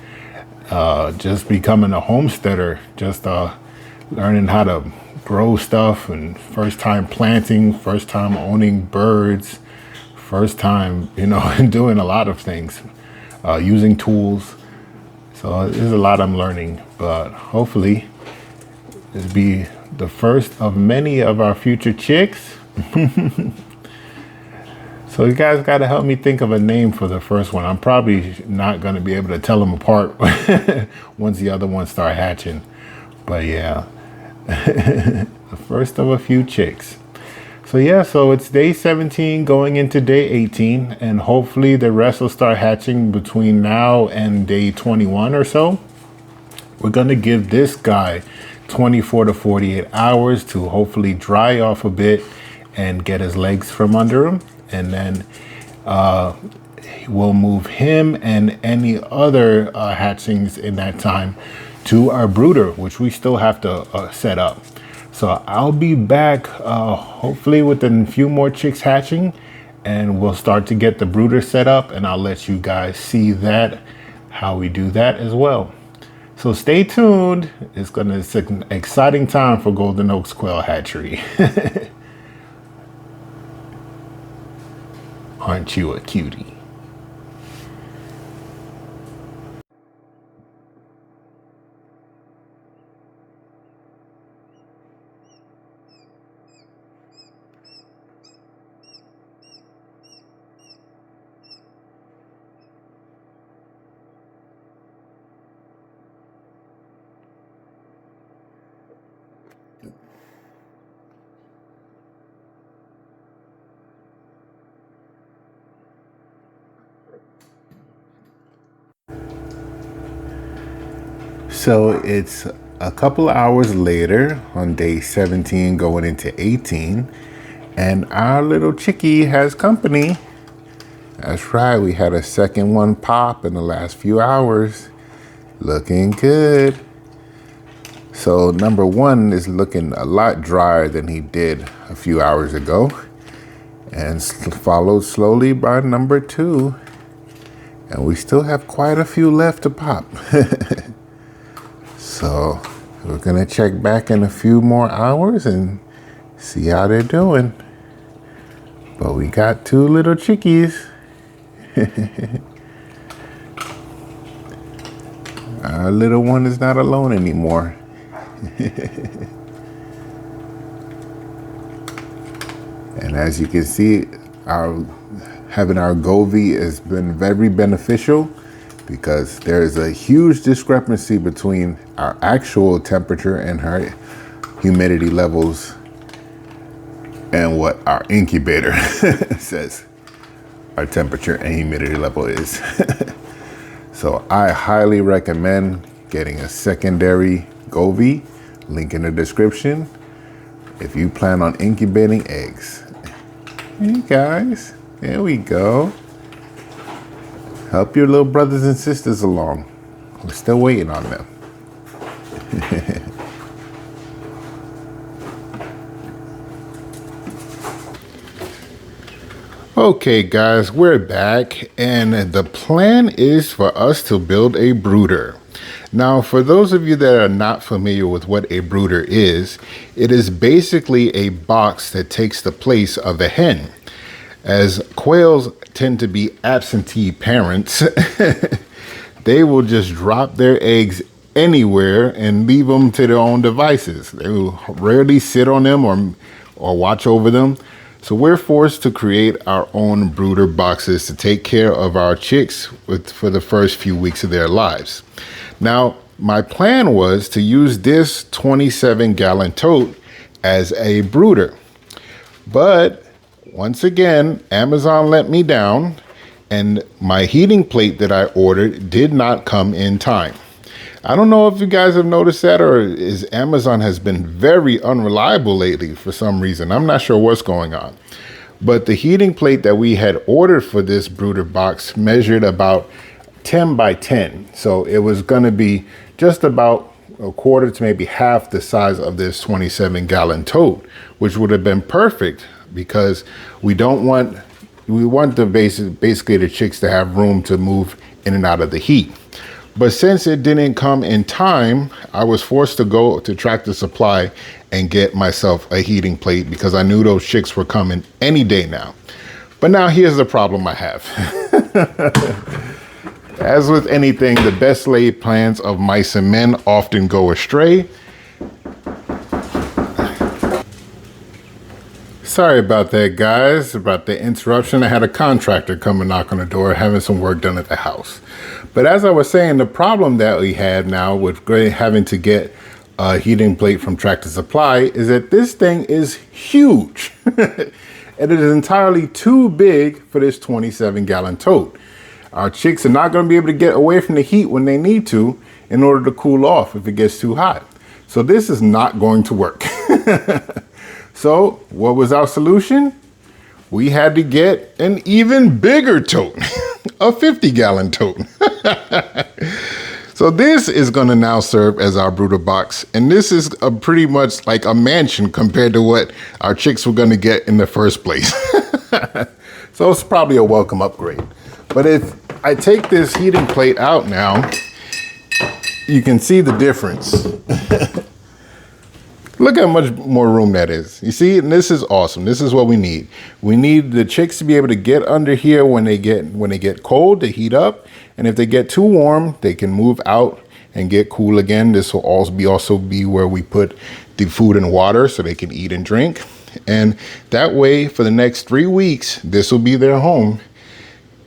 Just becoming a homesteader, just learning how to grow stuff, and first time planting, first time owning birds, first time, doing a lot of things, using tools. So there's a lot I'm learning, but hopefully it'll be the first of many of our future chicks. So you guys got to help me think of a name for the first one. I'm probably not going to be able to tell them apart once the other ones start hatching. But yeah, the first of a few chicks. So yeah, so it's day 17 going into day 18. And hopefully the rest will start hatching between now and day 21 or so. We're going to give this guy 24 to 48 hours to hopefully dry off a bit and get his legs from under him. And then we'll move him and any other hatchlings in that time to our brooder, which we still have to set up. So I'll be back hopefully within a few more chicks hatching, and we'll start to get the brooder set up, and I'll let you guys see that, how we do that as well. So stay tuned. It's an exciting time for Golden Oaks Quail Hatchery. Aren't you a cutie? So it's a couple of hours later on day 17 going into 18, and our little chickie has company. That's right, we had a second one pop in the last few hours. Looking good. So number one is looking a lot drier than he did a few hours ago, and followed slowly by number two. And we still have quite a few left to pop. So we're gonna check back in a few more hours and see how they're doing. But we got two little chickies. Our little one is not alone anymore. And as you can see, having our Govee has been very beneficial, because there is a huge discrepancy between our actual temperature and her humidity levels and what our incubator says our temperature and humidity level is. So I highly recommend getting a secondary Govee, link in the description, if you plan on incubating eggs. Hey guys, there we go. Help your little brothers and sisters along. We're still waiting on them. Okay guys, we're back, and the plan is for us to build a brooder. Now, for those of you that are not familiar with what a brooder is, it is basically a box that takes the place of a hen. As quails tend to be absentee parents, they will just drop their eggs anywhere and leave them to their own devices. They will rarely sit on them or watch over them. So we're forced to create our own brooder boxes to take care of our chicks for the first few weeks of their lives. Now, my plan was to use this 27-gallon tote as a brooder. But once again, Amazon let me down, and my heating plate that I ordered did not come in time. I don't know if you guys have noticed that, or is Amazon has been very unreliable lately for some reason. I'm not sure what's going on. But the heating plate that we had ordered for this brooder box measured about 10 by 10. So it was going to be just about a quarter to maybe half the size of this 27-gallon tote, which would have been perfect, because we want basically the chicks to have room to move in and out of the heat. But since it didn't come in time, I was forced to go to Tractor Supply and get myself a heating plate, because I knew those chicks were coming any day now. But now here's the problem I have. As with anything, the best laid plans of mice and men often go astray. Sorry about that, guys, about the interruption. I had a contractor come and knock on the door, having some work done at the house. But as I was saying, the problem that we had now with having to get a heating plate from Tractor Supply is that this thing is huge. And it is entirely too big for this 27-gallon tote. Our chicks are not going to be able to get away from the heat when they need to in order to cool off if it gets too hot. So this is not going to work. So what was our solution? We had to get an even bigger tote, a 50-gallon tote. So this is going to now serve as our brooder box. And this is pretty much like a mansion compared to what our chicks were going to get in the first place. So it's probably a welcome upgrade. But if I take this heating plate out now, you can see the difference. Look how much more room that is. You see, and this is awesome. This is what we need. We need the chicks to be able to get under here when they get cold, to heat up. And if they get too warm, they can move out and get cool again. This will also be where we put the food and water so they can eat and drink. And that way, for the next 3 weeks, this will be their home.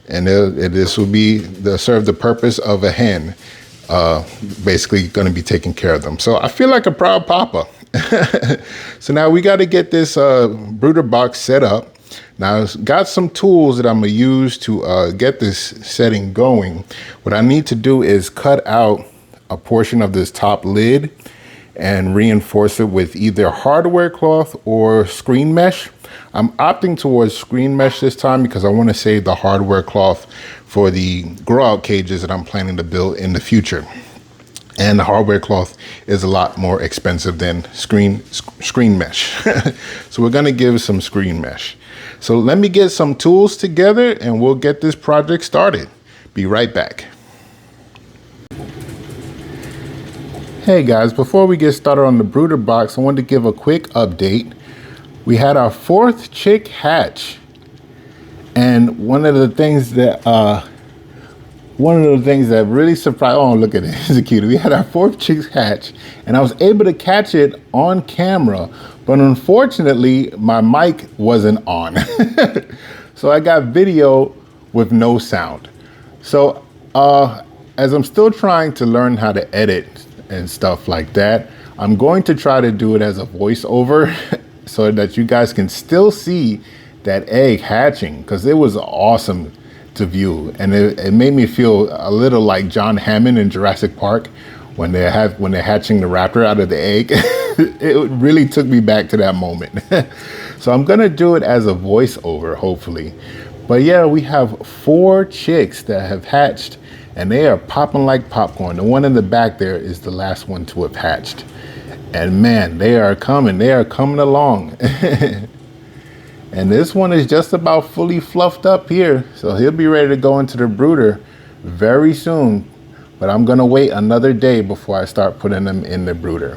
And this will serve the purpose of a hen, basically going to be taking care of them. So I feel like a proud papa. So now we got to get this brooder box set up. Now I've got some tools that I'm going to use to get this setting going. What I need to do is cut out a portion of this top lid and reinforce it with either hardware cloth or screen mesh. I'm opting towards screen mesh this time because I want to save the hardware cloth for the grow out cages that I'm planning to build in the future. And the hardware cloth is a lot more expensive than screen mesh. So we're gonna give some screen mesh. So let me get some tools together and we'll get this project started. Be right back. Hey guys, before we get started on the brooder box, I wanted to give a quick update. We had our 4th chick hatch. And one of the things that really surprised, oh, look at it, it's a cutie. We had our 4th chick hatch and I was able to catch it on camera, but unfortunately my mic wasn't on. So I got video with no sound. So as I'm still trying to learn how to edit and stuff like that, I'm going to try to do it as a voiceover so that you guys can still see that egg hatching, because it was awesome to view, and it made me feel a little like John Hammond in Jurassic Park when they're hatching the raptor out of the egg. It really took me back to that moment. So I'm gonna do it as a voiceover, hopefully. But yeah, we have 4 chicks that have hatched and they are popping like popcorn. The one in the back there is the last one to have hatched. And man, they are coming along. And this one is just about fully fluffed up here. So he'll be ready to go into the brooder very soon. But I'm gonna wait another day before I start putting them in the brooder,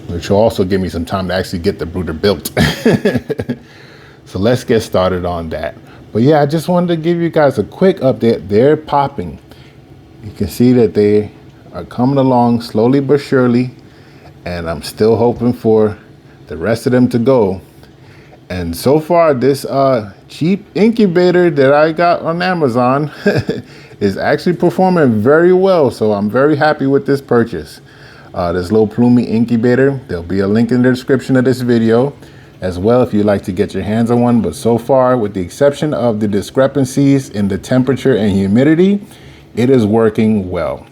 which will also give me some time to actually get the brooder built. So let's get started on that. But yeah, I just wanted to give you guys a quick update. They're popping. You can see that they are coming along slowly but surely. And I'm still hoping for the rest of them to go. And so far, this cheap incubator that I got on Amazon is actually performing very well. So I'm very happy with this purchase. This little Ploomi Incubator, there'll be a link in the description of this video as well if you'd like to get your hands on one. But so far, with the exception of the discrepancies in the temperature and humidity, it is working well.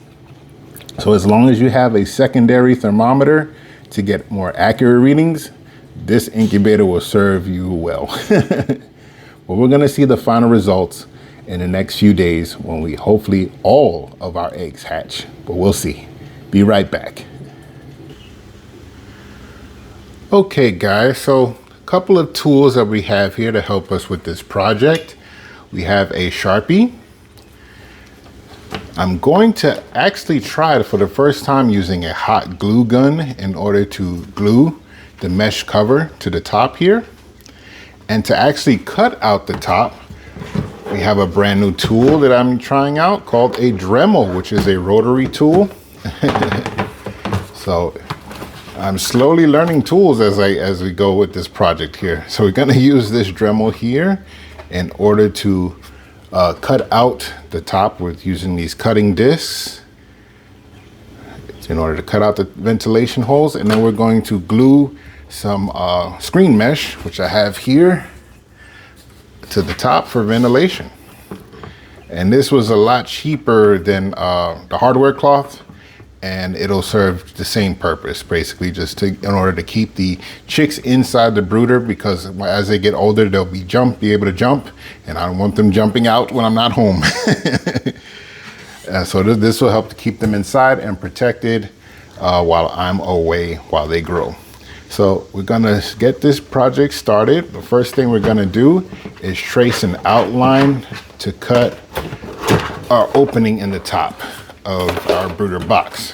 So as long as you have a secondary thermometer to get more accurate readings, this incubator will serve you well. But we're gonna see the final results in the next few days when we hopefully all of our eggs hatch, but we'll see. Be right back. Okay guys, so a couple of tools that we have here to help us with this project. We have a Sharpie. I'm going to actually try it for the first time using a hot glue gun in order to glue the mesh cover to the top here. And to actually cut out the top, we have a brand new tool that I'm trying out called a Dremel, which is a rotary tool. So I'm slowly learning tools as we go with this project here. So we're gonna use this Dremel here in order to cut out the top with using these cutting discs in order to cut out the ventilation holes. And then we're going to glue some screen mesh, which I have here, to the top for ventilation. And this was a lot cheaper than the hardware cloth, and it'll serve the same purpose, basically just in order to keep the chicks inside the brooder, because as they get older, they'll be able to jump, and I don't want them jumping out when I'm not home. So this will help to keep them inside and protected while I'm away, while they grow. So we're gonna get this project started. The first thing we're gonna do is trace an outline to cut our opening in the top of our brooder box.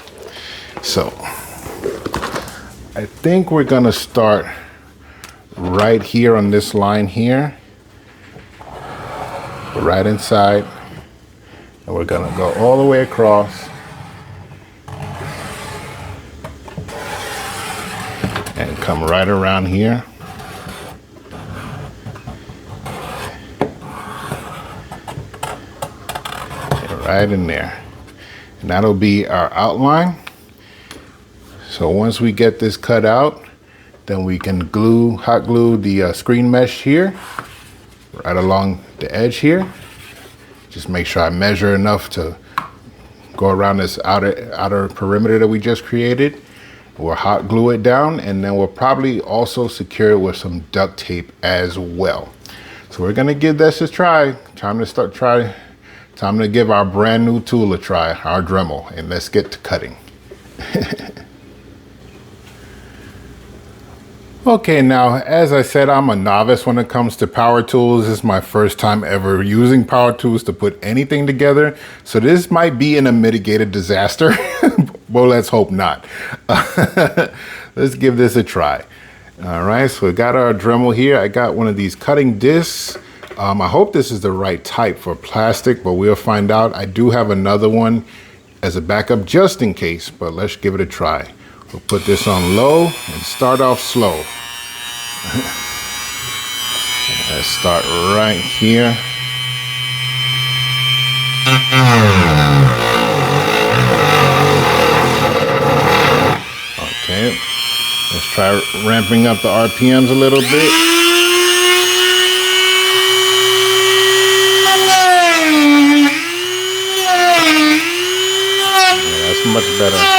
So I think we're gonna start right here on this line here, right inside, and we're gonna go all the way across and come right around here. And right in there. And that'll be our outline. So once we get this cut out, then we can hot glue the screen mesh here, right along the edge here. Just make sure I measure enough to go around this outer perimeter that we just created. We'll hot glue it down, and then we'll probably also secure it with some duct tape as well. So we're gonna give this a try. Time to give our brand new tool a try, our Dremel, and let's get to cutting. Okay, now, as I said, I'm a novice when it comes to power tools. This is my first time ever using power tools to put anything together. So this might be in a mitigated disaster, but let's hope not. Let's give this a try. All right, so we got our Dremel here. I got one of these cutting discs. I hope this is the right type for plastic, but we'll find out. I do have another one as a backup just in case, but let's give it a try. We'll put this on low and start off slow. Let's start right here. Okay, let's try ramping up the RPMs a little bit. Yeah, that's much better.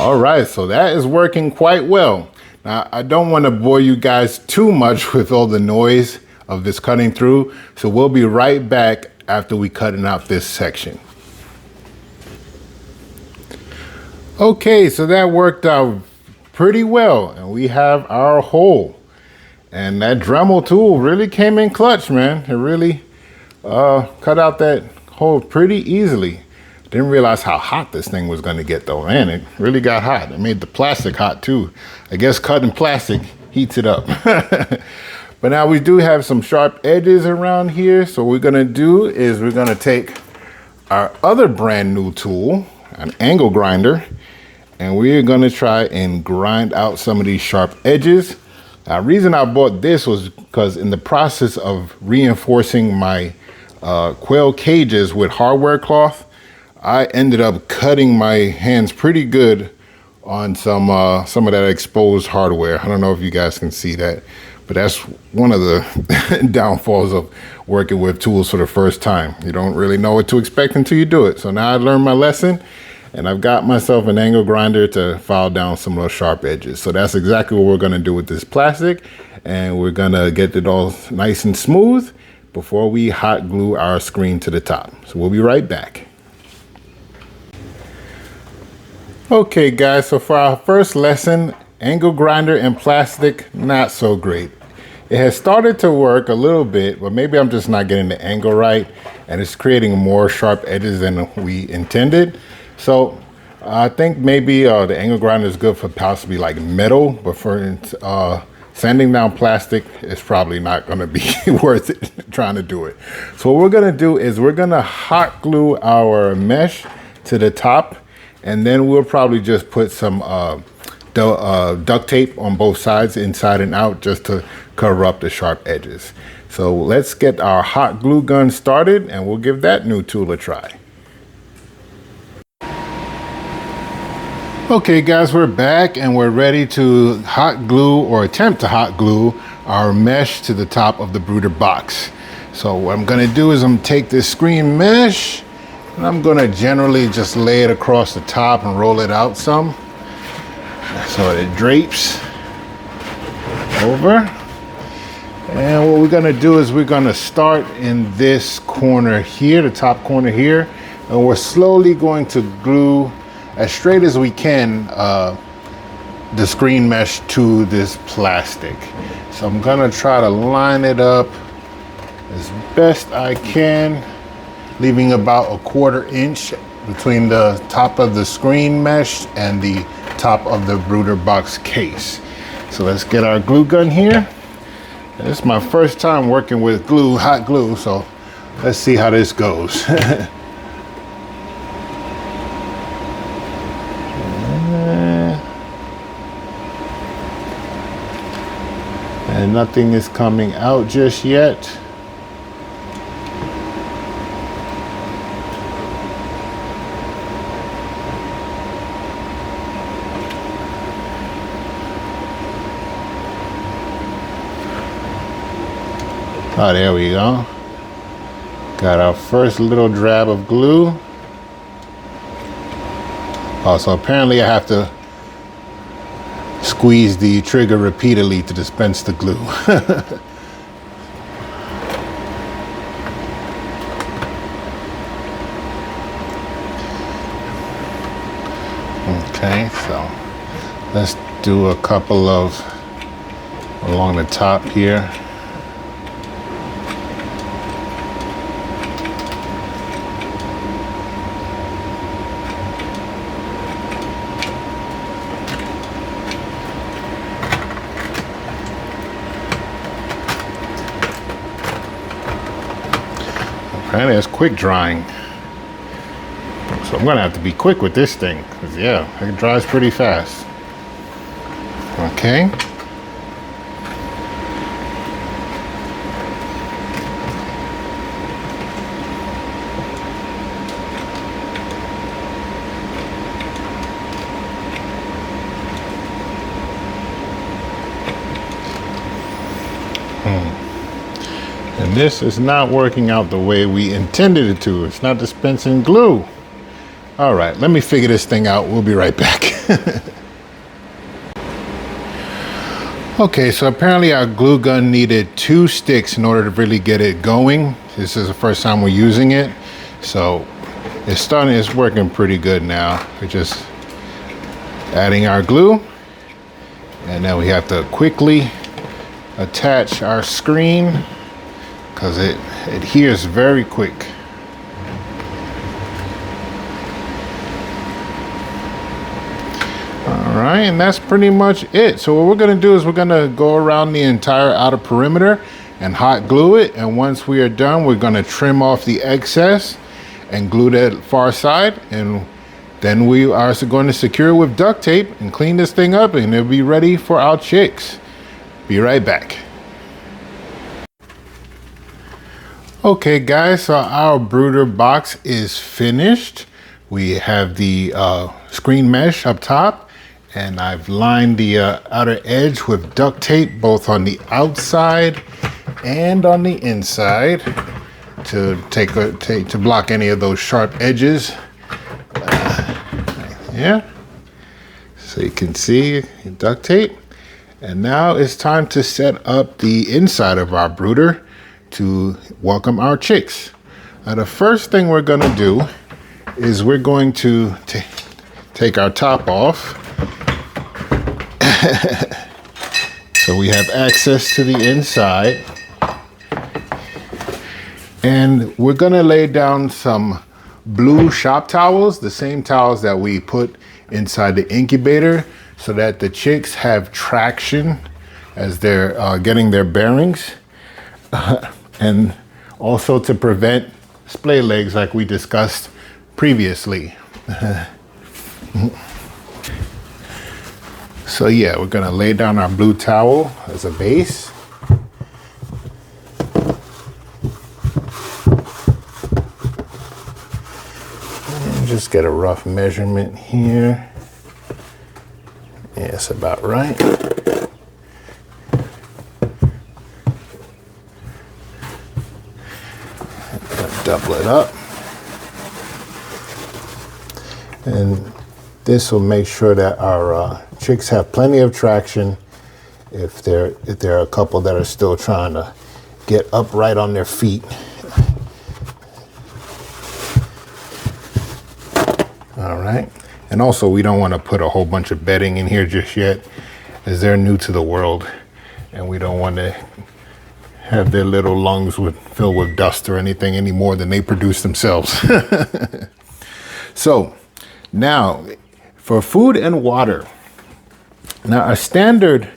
All right, so that is working quite well. Now, I don't want to bore you guys too much with all the noise of this cutting through, so we'll be right back after we cutting out this section. Okay, so that worked out pretty well, and we have our hole. And that Dremel tool really came in clutch, man. It really cut out that hole pretty easily. Didn't realize how hot this thing was gonna get though, man. It really got hot. It made the plastic hot too. I guess cutting plastic heats it up. But now we do have some sharp edges around here. So what we're gonna do is we're gonna take our other brand new tool, an angle grinder, and we're gonna try and grind out some of these sharp edges. Now, the reason I bought this was because in the process of reinforcing my quail cages with hardware cloth, I ended up cutting my hands pretty good on some of that exposed hardware. I don't know if you guys can see that, but that's one of the downfalls of working with tools for the first time. You don't really know what to expect until you do it. So now I learned my lesson, and I've got myself an angle grinder to file down some of those sharp edges. So that's exactly what we're gonna do with this plastic, and we're gonna get it all nice and smooth before we hot glue our screen to the top. So we'll be right back. Okay guys, so for our first lesson, angle grinder and plastic, not so great. It has started to work a little bit, but maybe I'm just not getting the angle right, and it's creating more sharp edges than we intended. So I think maybe the angle grinder is good for possibly like metal, but for sanding down plastic, it's probably not gonna be worth it trying to do it. So what we're gonna do is we're gonna hot glue our mesh to the top, and then we'll probably just put some duct tape on both sides, inside and out, just to cover up the sharp edges. So let's get our hot glue gun started, and we'll give that new tool a try. Okay guys, we're back and we're ready to hot glue, or attempt to hot glue, our mesh to the top of the brooder box. So what I'm gonna do is I'm gonna take this screen mesh, and I'm gonna generally just lay it across the top and roll it out some, so it drapes over. And what we're gonna do is we're gonna start in this corner here, the top corner here, and we're slowly going to glue as straight as we can the screen mesh to this plastic. So I'm gonna try to line it up as best I can, leaving about a 1/4 inch between the top of the screen mesh and the top of the brooder box case. So let's get our glue gun here. This is my first time working with glue, hot glue, so let's see how this goes. And nothing is coming out just yet. Oh, there we go. Got our first little drab of glue. So apparently I have to squeeze the trigger repeatedly to dispense the glue. Okay, so let's do a couple of along the top here. Apparently it's quick drying. So I'm gonna have to be quick with this thing, because yeah, it dries pretty fast. Okay. And this is not working out the way we intended it to. It's not dispensing glue. All right, let me figure this thing out. We'll be right back. Okay, so apparently our glue gun needed 2 sticks in order to really get it going. This is the first time we're using it. So it's working pretty good now. We're just adding our glue. And then we have to quickly attach our screen because it adheres very quick. All right, and that's pretty much it. So what we're gonna do is we're gonna go around the entire outer perimeter and hot glue it. And once we are done, we're gonna trim off the excess and glue that far side. And then we are going to secure it with duct tape and clean this thing up, and it'll be ready for our chicks. Be right back. Okay guys, so our brooder box is finished. We have the screen mesh up top, and I've lined the outer edge with duct tape both on the outside and on the inside to block any of those sharp edges. Yeah, so you can see duct tape. And now it's time to set up the inside of our brooder to welcome our chicks. Now the first thing we're gonna do is we're going to take our top off. So we have access to the inside. And we're gonna lay down some blue shop towels, the same towels that we put inside the incubator, so that the chicks have traction as they're getting their bearings. And also to prevent splay legs like we discussed previously. So yeah, we're gonna lay down our blue towel as a base. And just get a rough measurement here. Yeah, it's about right. Double it up. And this will make sure that our chicks have plenty of traction if there are a couple that are still trying to get upright on their feet. All right. And also, we don't want to put a whole bunch of bedding in here just yet, as they're new to the world, and we don't want to have their little lungs filled with dust or anything any more than they produce themselves. So now for food and water. Now a standard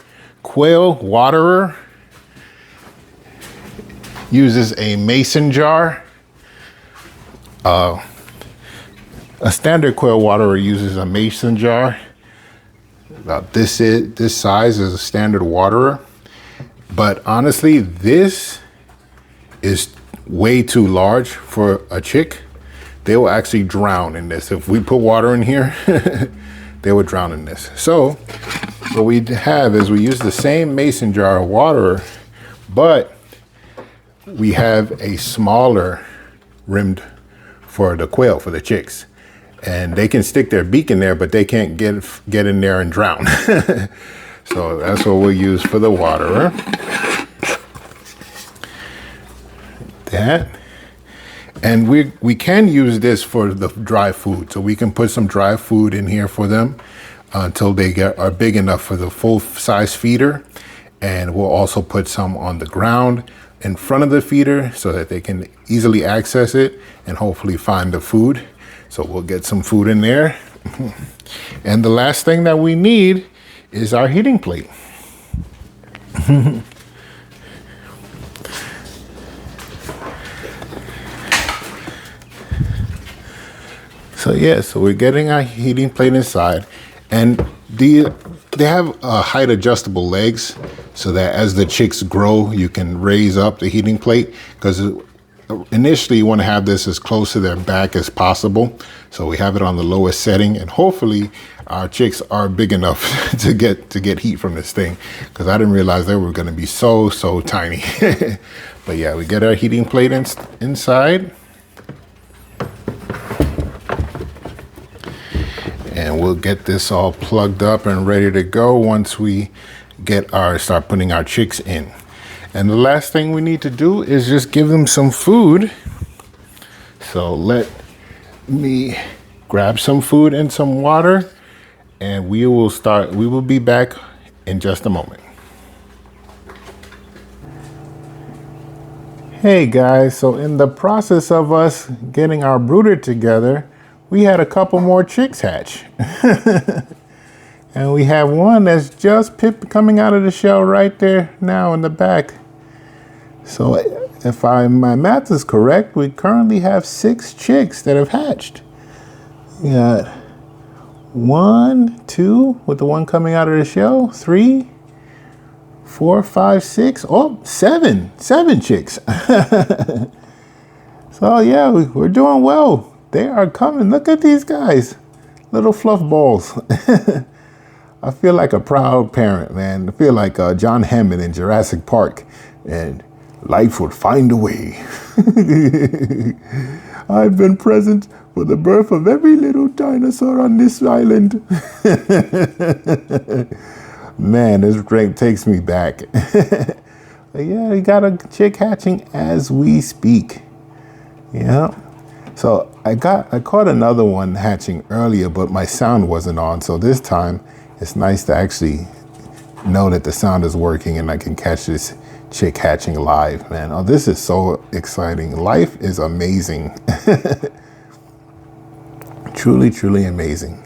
quail waterer uses a mason jar. A standard quail waterer uses a mason jar. About this size is a standard waterer. But honestly, this is way too large for a chick. They will actually drown in this. If we put water in here, they would drown in this. So what we have is we use the same mason jar waterer, but we have a smaller rimmed for the quail, for the chicks. and they can stick their beak in there, but they can't get in there and drown. So that's what we'll use for the waterer. That. And we can use this for the dry food. So we can put some dry food in here for them until they are big enough for the full size feeder. And we'll also put some on the ground in front of the feeder so that they can easily access it and hopefully find the food. So we'll get some food in there. And the last thing that we need is our heating plate. So yeah, so we're getting our heating plate inside, and they have height adjustable legs so that as the chicks grow, you can raise up the heating plate, because initially you want to have this as close to their back as possible. So we have it on the lowest setting, and hopefully our chicks are big enough to get heat from this thing, because I didn't realize they were going to be so tiny. But yeah, we get our heating plate inside. And we'll get this all plugged up and ready to go once we start putting our chicks in. And the last thing we need to do is just give them some food. So let me grab some food and some water, and we will be back in just a moment. Hey guys, so in the process of us getting our brooder together, we had a couple more chicks hatch. And we have one that's just coming out of the shell right there now in the back. So if my math is correct, we currently have 6 chicks that have hatched. We got 1, 2, with the one coming out of the shell, 3, 4, 5, 6, 7 chicks. So yeah, we're doing well. They are coming. Look at these guys. Little fluff balls. I feel like a proud parent, man. I feel like John Hammond in Jurassic Park. And life would find a way. I've been present for the birth of every little dinosaur on this island. Man, this drink takes me back. Yeah, we got a chick hatching as we speak. Yeah. So I caught another one hatching earlier, but my sound wasn't on. So this time it's nice to actually know that the sound is working and I can catch this chick hatching live, man. Oh, this is so exciting. Life is amazing. Truly, truly amazing.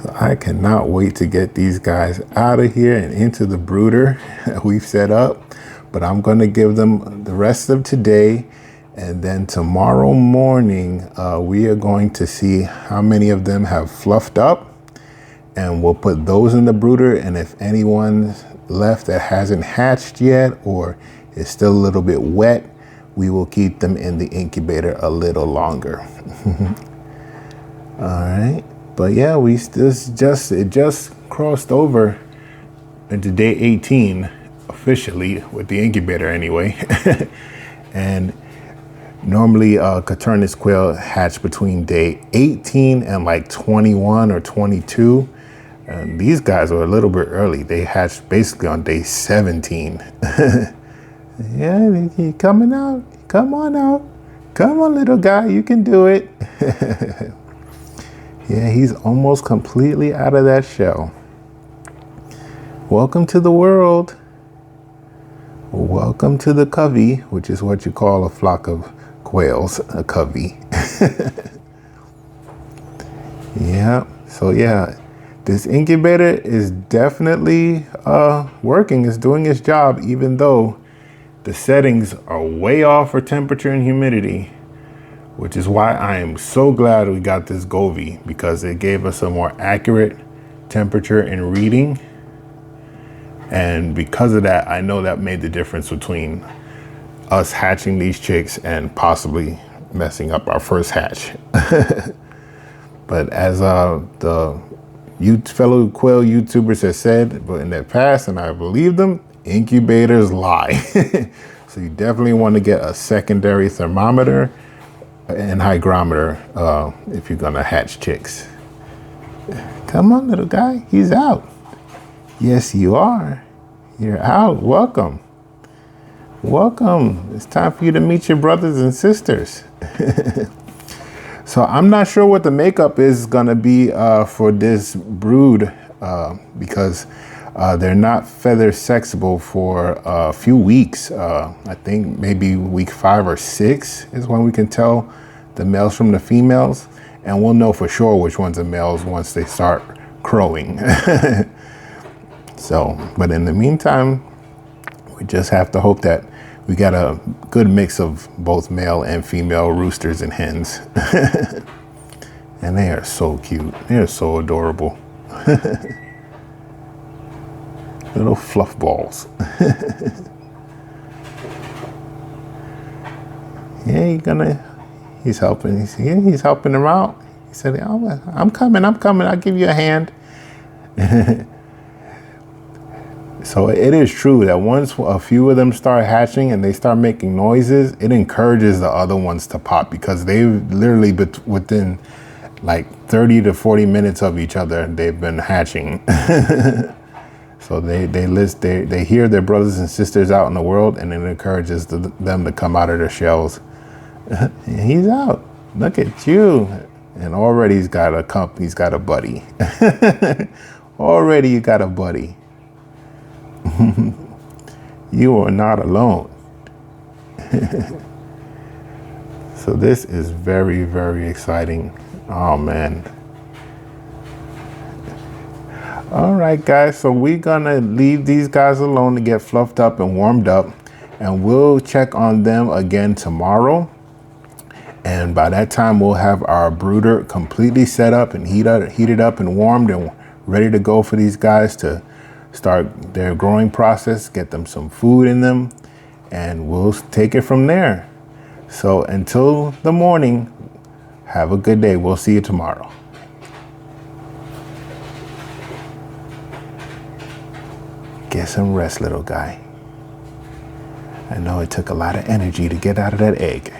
So I cannot wait to get these guys out of here and into the brooder we've set up. But I'm going to give them the rest of today, and then tomorrow morning we are going to see how many of them have fluffed up, and we'll put those in the brooder. And if anyone's left that hasn't hatched yet or is still a little bit wet, we will keep them in the incubator a little longer. All right, but yeah, it just crossed over into day 18. Officially with the incubator anyway. And normally Caturnus quail hatch between day 18 and like 21 or 22. And these guys are a little bit early. They hatched basically on day 17. Yeah, he coming out. Come on out. Come on, little guy, you can do it. Yeah, he's almost completely out of that shell. Welcome to the world. Welcome to the covey, which is what you call a flock of quails, a covey. Yeah, so yeah, this incubator is definitely working. It's doing its job, even though the settings are way off for temperature and humidity, which is why I am so glad we got this Govee, because it gave us a more accurate temperature and reading. And because of that, I know that made the difference between us hatching these chicks and possibly messing up our first hatch. But as the fellow quail YouTubers have said in their past, and I believe them, incubators lie. So you definitely want to get a secondary thermometer and hygrometer if you're gonna hatch chicks. Come on, little guy, he's out. Yes, you are. You're out. Welcome. Welcome. It's time for you to meet your brothers and sisters. So I'm not sure what the makeup is gonna be for this brood because they're not feather sexable for a few weeks. I think maybe week 5 or 6 is when we can tell the males from the females, and we'll know for sure which ones are males once they start crowing. So, but in the meantime, we just have to hope that we got a good mix of both male and female roosters and hens. And they are so cute. They're so adorable. Little fluff balls. Yeah, he's helping. He's helping them out. He said, oh, I'm coming. I'll give you a hand. So it is true that once a few of them start hatching and they start making noises, it encourages the other ones to pop, because they've literally within like 30 to 40 minutes of each other, they've been hatching. So they hear their brothers and sisters out in the world, and it encourages them to come out of their shells. He's out. Look at you. And already he's got a buddy. Already you got a buddy. You are not alone. So this is very, very exciting. Oh man. All right, guys, so we're gonna leave these guys alone to get fluffed up and warmed up, and we'll check on them again tomorrow. And by that time, we'll have our brooder completely set up and heated up and warmed and ready to go for these guys to start their growing process, get them some food in them, and we'll take it from there. So until the morning, have a good day. We'll see you tomorrow. Get some rest, little guy. I know it took a lot of energy to get out of that egg.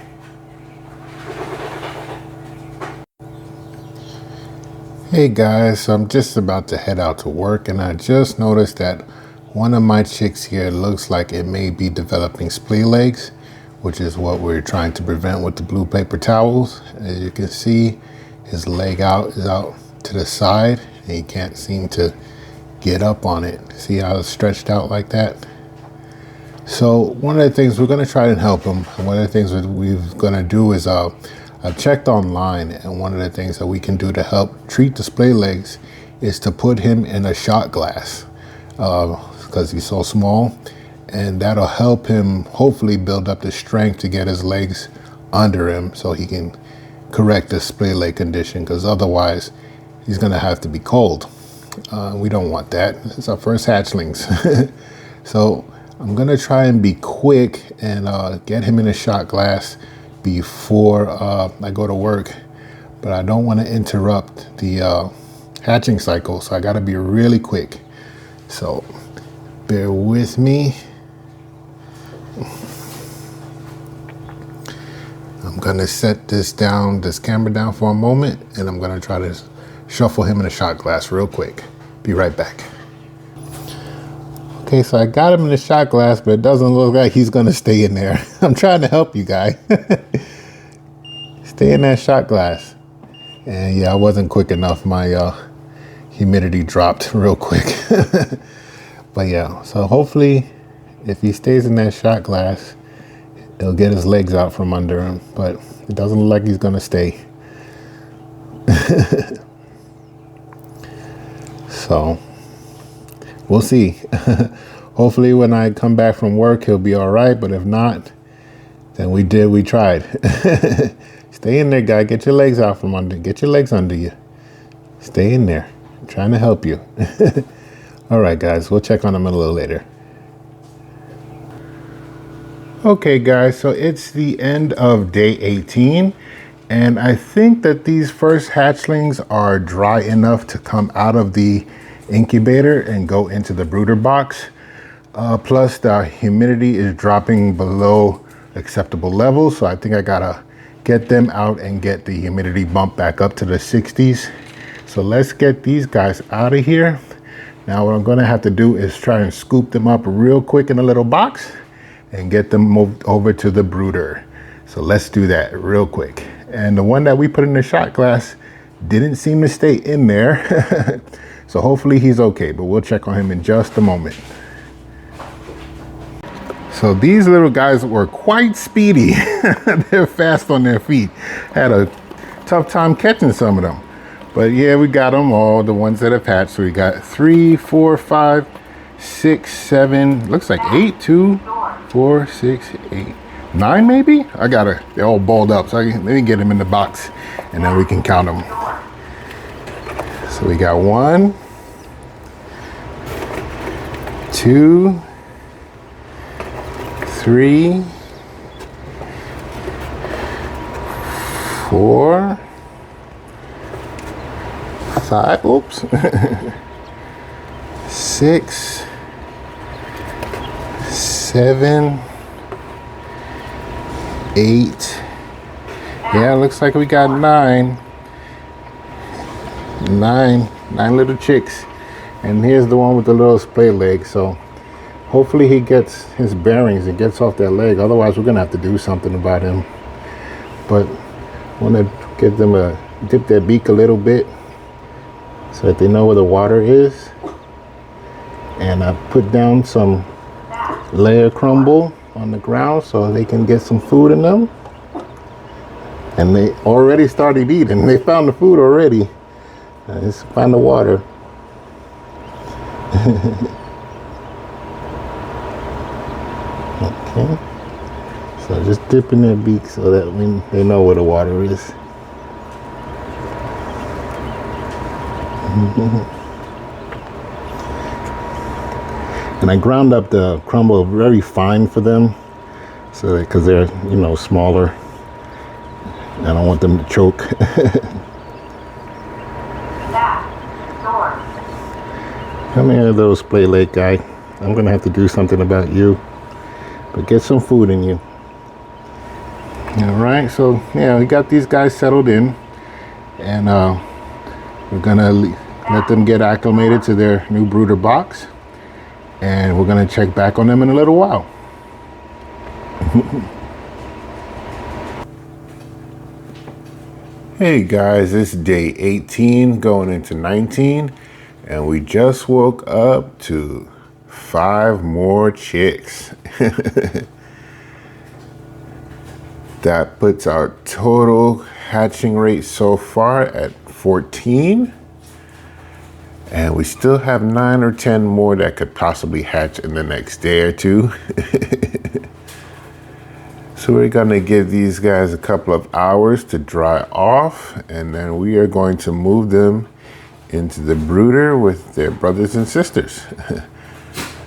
Hey guys, so I'm just about to head out to work, and I just noticed that one of my chicks here looks like it may be developing splay legs, which is what we're trying to prevent with the blue paper towels. As you can see, his leg is out to the side, and he can't seem to get up on it. See how it's stretched out like that? So one of the things we're going to try and help him, and one of the things that we're going to do is I've checked online, and one of the things that we can do to help treat the splay legs is to put him in a shot glass because he's so small, and that'll help him hopefully build up the strength to get his legs under him so he can correct the splay leg condition, because otherwise he's going to have to be cold. We don't want that. It's our first hatchlings. So I'm going to try and be quick and get him in a shot glass before I go to work, but I don't want to interrupt the hatching cycle, so I got to be really quick. So bear with me. I'm going to set this camera down for a moment, and I'm going to try to shuffle him in a shot glass real quick. Be right back. Okay, so I got him in the shot glass, but it doesn't look like he's going to stay in there. I'm trying to help you, guy. Stay in that shot glass. And yeah, I wasn't quick enough. My humidity dropped real quick. But yeah, so hopefully if he stays in that shot glass, he'll get his legs out from under him. But it doesn't look like he's going to stay. So we'll see. Hopefully when I come back from work, he'll be all right. But if not, then we tried. Stay in there, guy. Get your legs out from under. Get your legs under you. Stay in there. I'm trying to help you. All right, guys. We'll check on him a little later. Okay, guys. So it's the end of day 18. And I think that these first hatchlings are dry enough to come out of the incubator and go into the brooder box. Plus the humidity is dropping below acceptable levels. So I think I gotta get them out and get the humidity bump back up to the 60s. So let's get these guys out of here. Now what I'm gonna have to do is try and scoop them up real quick in a little box and get them moved over to the brooder. So let's do that real quick. And the one that we put in the shot glass didn't seem to stay in there. So hopefully he's okay, but we'll check on him in just a moment. So these little guys were quite speedy. They're fast on their feet. Had a tough time catching some of them. But yeah, we got them all, the ones that have hatched. So we got 3, 4, 5, 6, 7, looks like 8, 2, 4, 6, 8, 9 maybe? They're all balled up. So let me get them in the box and then we can count them. So we got 1, 2, 3, 4, 5, oops, 6, 7, 8. Yeah, looks like we got 9 little chicks. And here's the one with the little splay leg. So hopefully he gets his bearings and gets off that leg. Otherwise, we're gonna have to do something about him. But I want to get them to dip their beak a little bit so that they know where the water is. And I put down some layer crumble on the ground so they can get some food in them. And they already started eating. They found the food already. Just find the water. Okay. So just dip in their beak so that they know where the water is. And I ground up the crumble very fine for them, so because they're smaller. I don't want them to choke. Come here, little splay leg guy. I'm gonna have to do something about you, but get some food in you. All right, so yeah, we got these guys settled in, and we're gonna let them get acclimated to their new brooder box, and we're gonna check back on them in a little while. Hey guys, it's day 18 going into 19, and we just woke up to 5 more chicks. That puts our total hatching rate so far at 14. And we still have 9 or 10 more that could possibly hatch in the next day or two. So we're gonna give these guys a couple of hours to dry off, and then we are going to move them into the brooder with their brothers and sisters.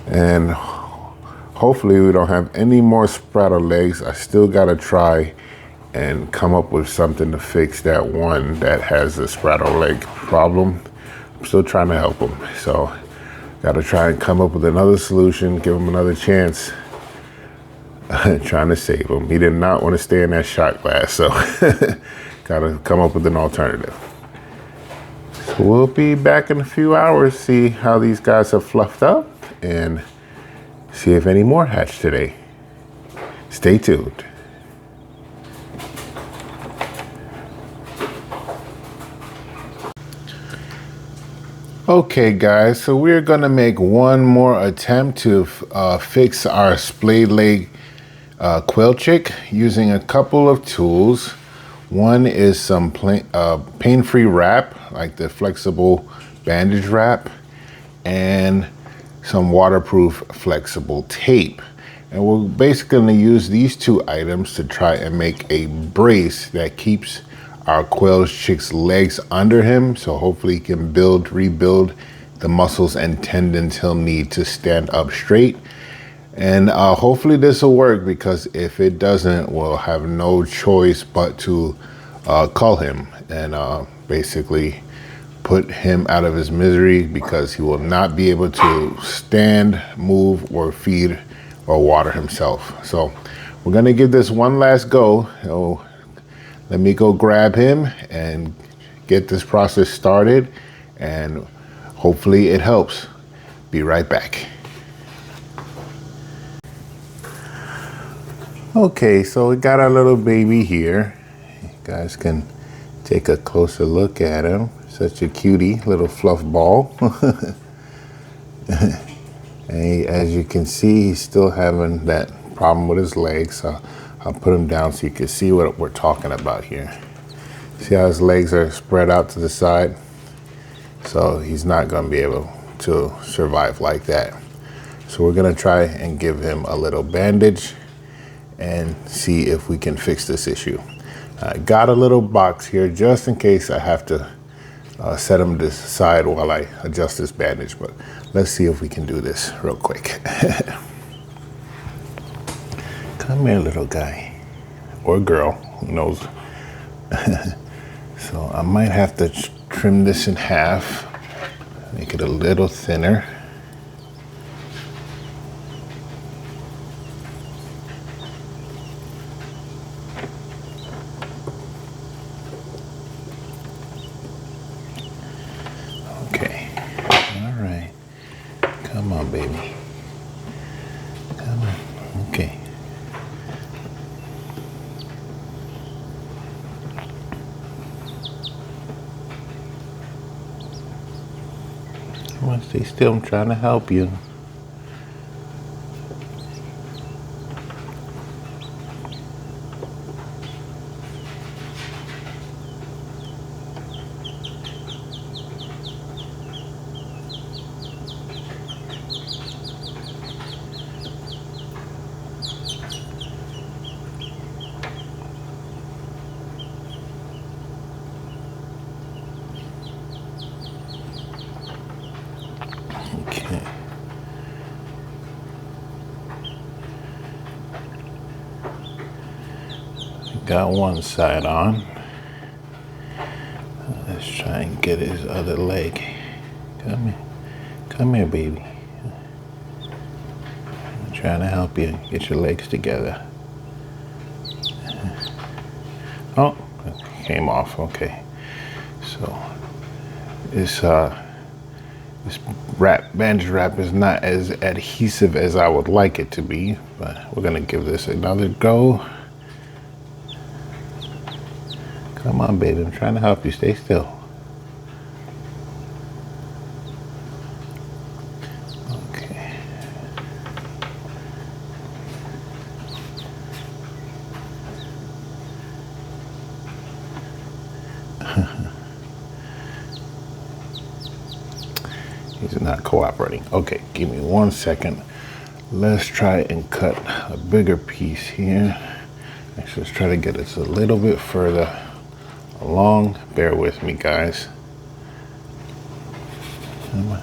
And hopefully we don't have any more spraddle legs. I still gotta try and come up with something to fix that one that has a spraddle leg problem. I'm still trying to help him. So gotta try and come up with another solution, give him another chance. Trying to save him. He did not want to stay in that shot glass, so gotta come up with an alternative. So we'll be back in a few hours, see how these guys have fluffed up, and see if any more hatch today. Stay tuned. Okay guys, so we're gonna make one more attempt to fix our splayed leg quail chick using a couple of tools. One is some pain-free wrap, like the flexible bandage wrap, and some waterproof flexible tape. And we're basically going to use these 2 items to try and make a brace that keeps our quail chick's legs under him, so hopefully he can rebuild the muscles and tendons he'll need to stand up straight. And hopefully this will work, because if it doesn't, we'll have no choice but to cull him and basically put him out of his misery, because he will not be able to stand, move, or feed or water himself. So we're gonna give this one last go. let me go grab him and get this process started, and hopefully it helps. Be right back. Okay, so we got our little baby here. You guys can take a closer look at him. Such a cutie little fluff ball. And as you can see, he's still having that problem with his legs. So I'll put him down so you can see what we're talking about here. See how his legs are spread out to the side? So he's not going to be able to survive like that. So we're going to try and give him a little bandage and see if we can fix this issue. I got a little box here just in case I have to set him to the side while I adjust this bandage, but let's see if we can do this real quick. Come here, little guy, or girl, who knows. So I might have to trim this in half, make it a little thinner. Okay, all right, come on, baby, come on, okay. Come on, stay still, I'm trying to help you. Okay. Got one side on. Let's try and get his other leg. Come here, baby. I'm trying to help you get your legs together. Oh, it came off. Okay. So this bandage wrap is not as adhesive as I would like it to be, but we're gonna give this another go. Come on, baby, I'm trying to help you. Stay still. Okay. He's not cooperating. Okay, give me 1 second. Let's try and cut a bigger piece here. Actually, let's try to get this a little bit further along. Bear with me, guys. Come on.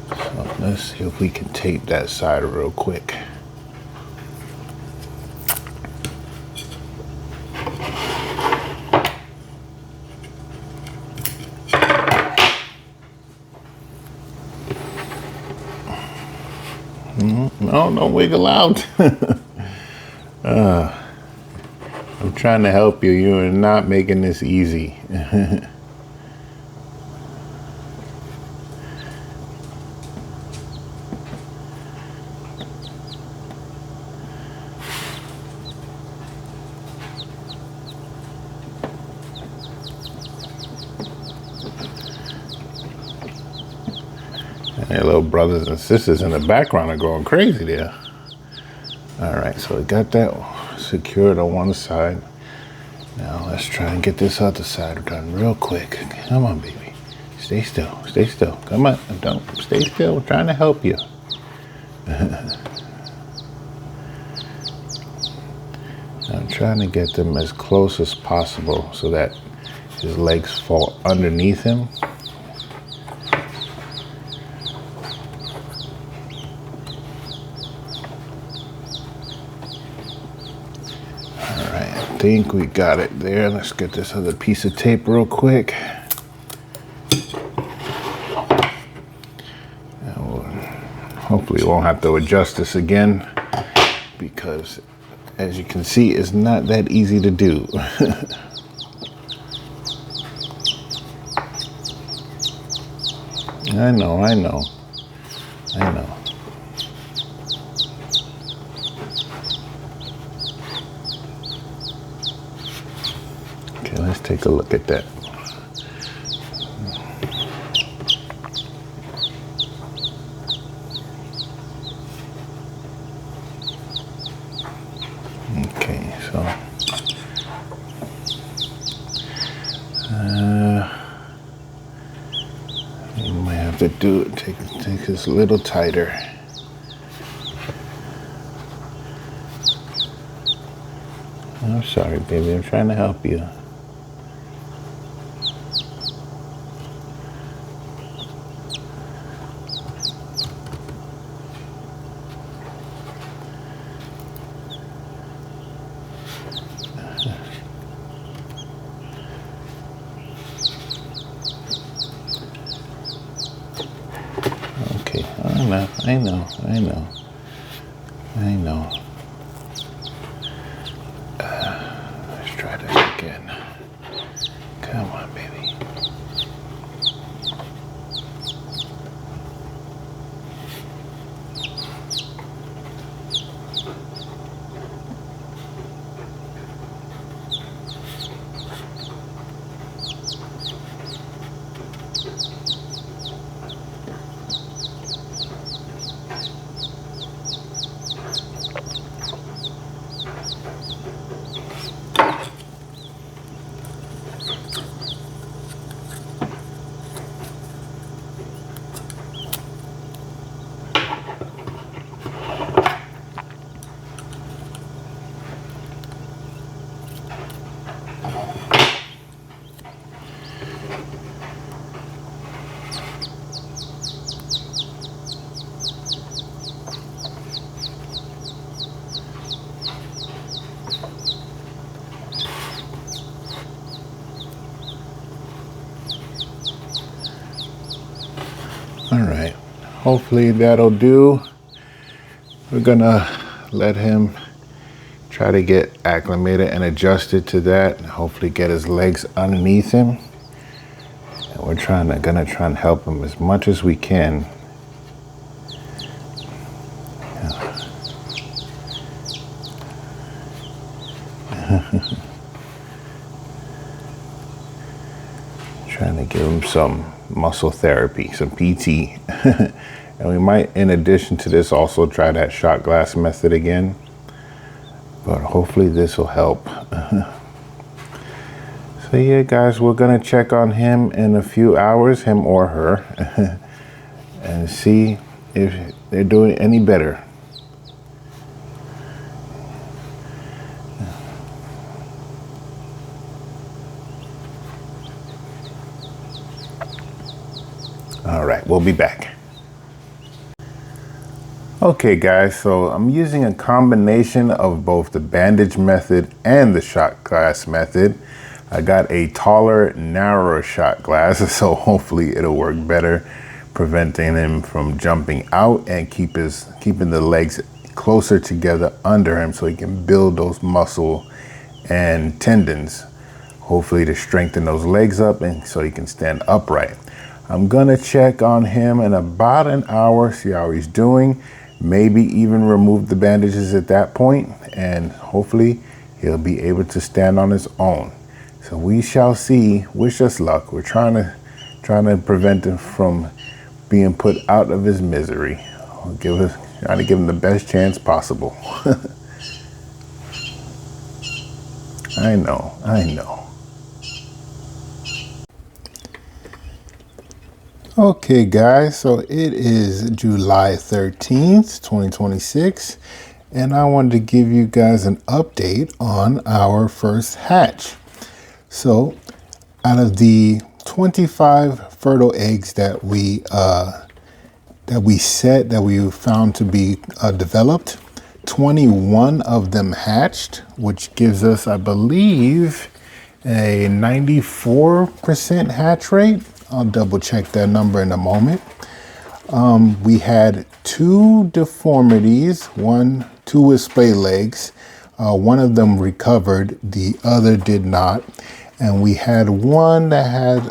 So let's see if we can tape that side real quick. No, don't wiggle out. I'm trying to help you. You are not making this easy. Your little brothers and sisters in the background are going crazy there. All right, so we got that secured on one side. Now let's try and get this other side done real quick. Come on, baby. Stay still. Stay still. Come on. Don't stay still. I'm trying to help you. I'm trying to get them as close as possible so that his legs fall underneath him. I think we got it there. Let's get this other piece of tape real quick. Hopefully won't have to adjust this again, because as you can see, it's not that easy to do. I know. Okay, let's take a look at that. Okay, so you might have to do it. Take this a little tighter. I'm sorry, baby. I'm trying to help you. Okay, I know. Let's try this again. Come on, baby. All right, hopefully that'll do. We're gonna let him try to get acclimated and adjusted to that, and hopefully get his legs underneath him. And we're gonna try and help him as much as we can. Trying to give him some muscle therapy, some PT. And we might, in addition to this, also try that shot glass method again. But hopefully this will help. So yeah, guys, we're gonna check on him in a few hours, him or her, and see if they're doing any better. All right, we'll be back. Okay guys, so I'm using a combination of both the bandage method and the shot glass method. I got a taller, narrower shot glass, so hopefully it'll work better, preventing him from jumping out and keeping the legs closer together under him so he can build those muscle and tendons, hopefully to strengthen those legs up and so he can stand upright. I'm gonna check on him in about an hour, see how he's doing, maybe even remove the bandages at that point, and hopefully he'll be able to stand on his own. So we shall see. Wish us luck. We're trying to prevent him from being put out of his misery. Trying to give him the best chance possible. I know. Okay guys, so it is July 13th, 2026, and I wanted to give you guys an update on our first hatch. So out of the 25 fertile eggs that we found to be developed, 21 of them hatched, which gives us, I believe, a 94% hatch rate. I'll double check that number in a moment. We had two deformities, two with splay legs. One of them recovered, the other did not. And we had one that had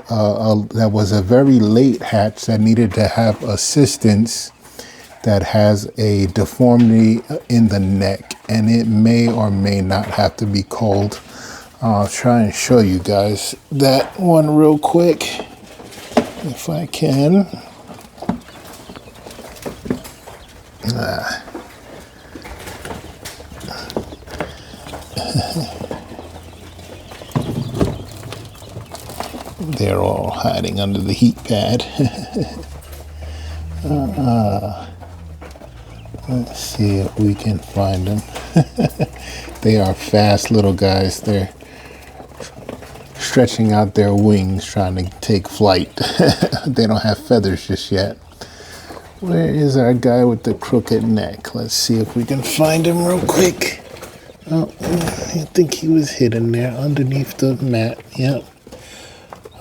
that was a very late hatch that needed to have assistance, that has a deformity in the neck, and it may or may not have to be culled. I'll try and show you guys that one real quick if I can. They're all hiding under the heat pad. Let's see if we can find them. They are fast little guys. They're stretching out their wings trying to take flight. They don't have feathers just yet. Where is our guy with the crooked neck? Let's see if we can find him real quick. Oh, I think he was hidden there underneath the mat. Yep.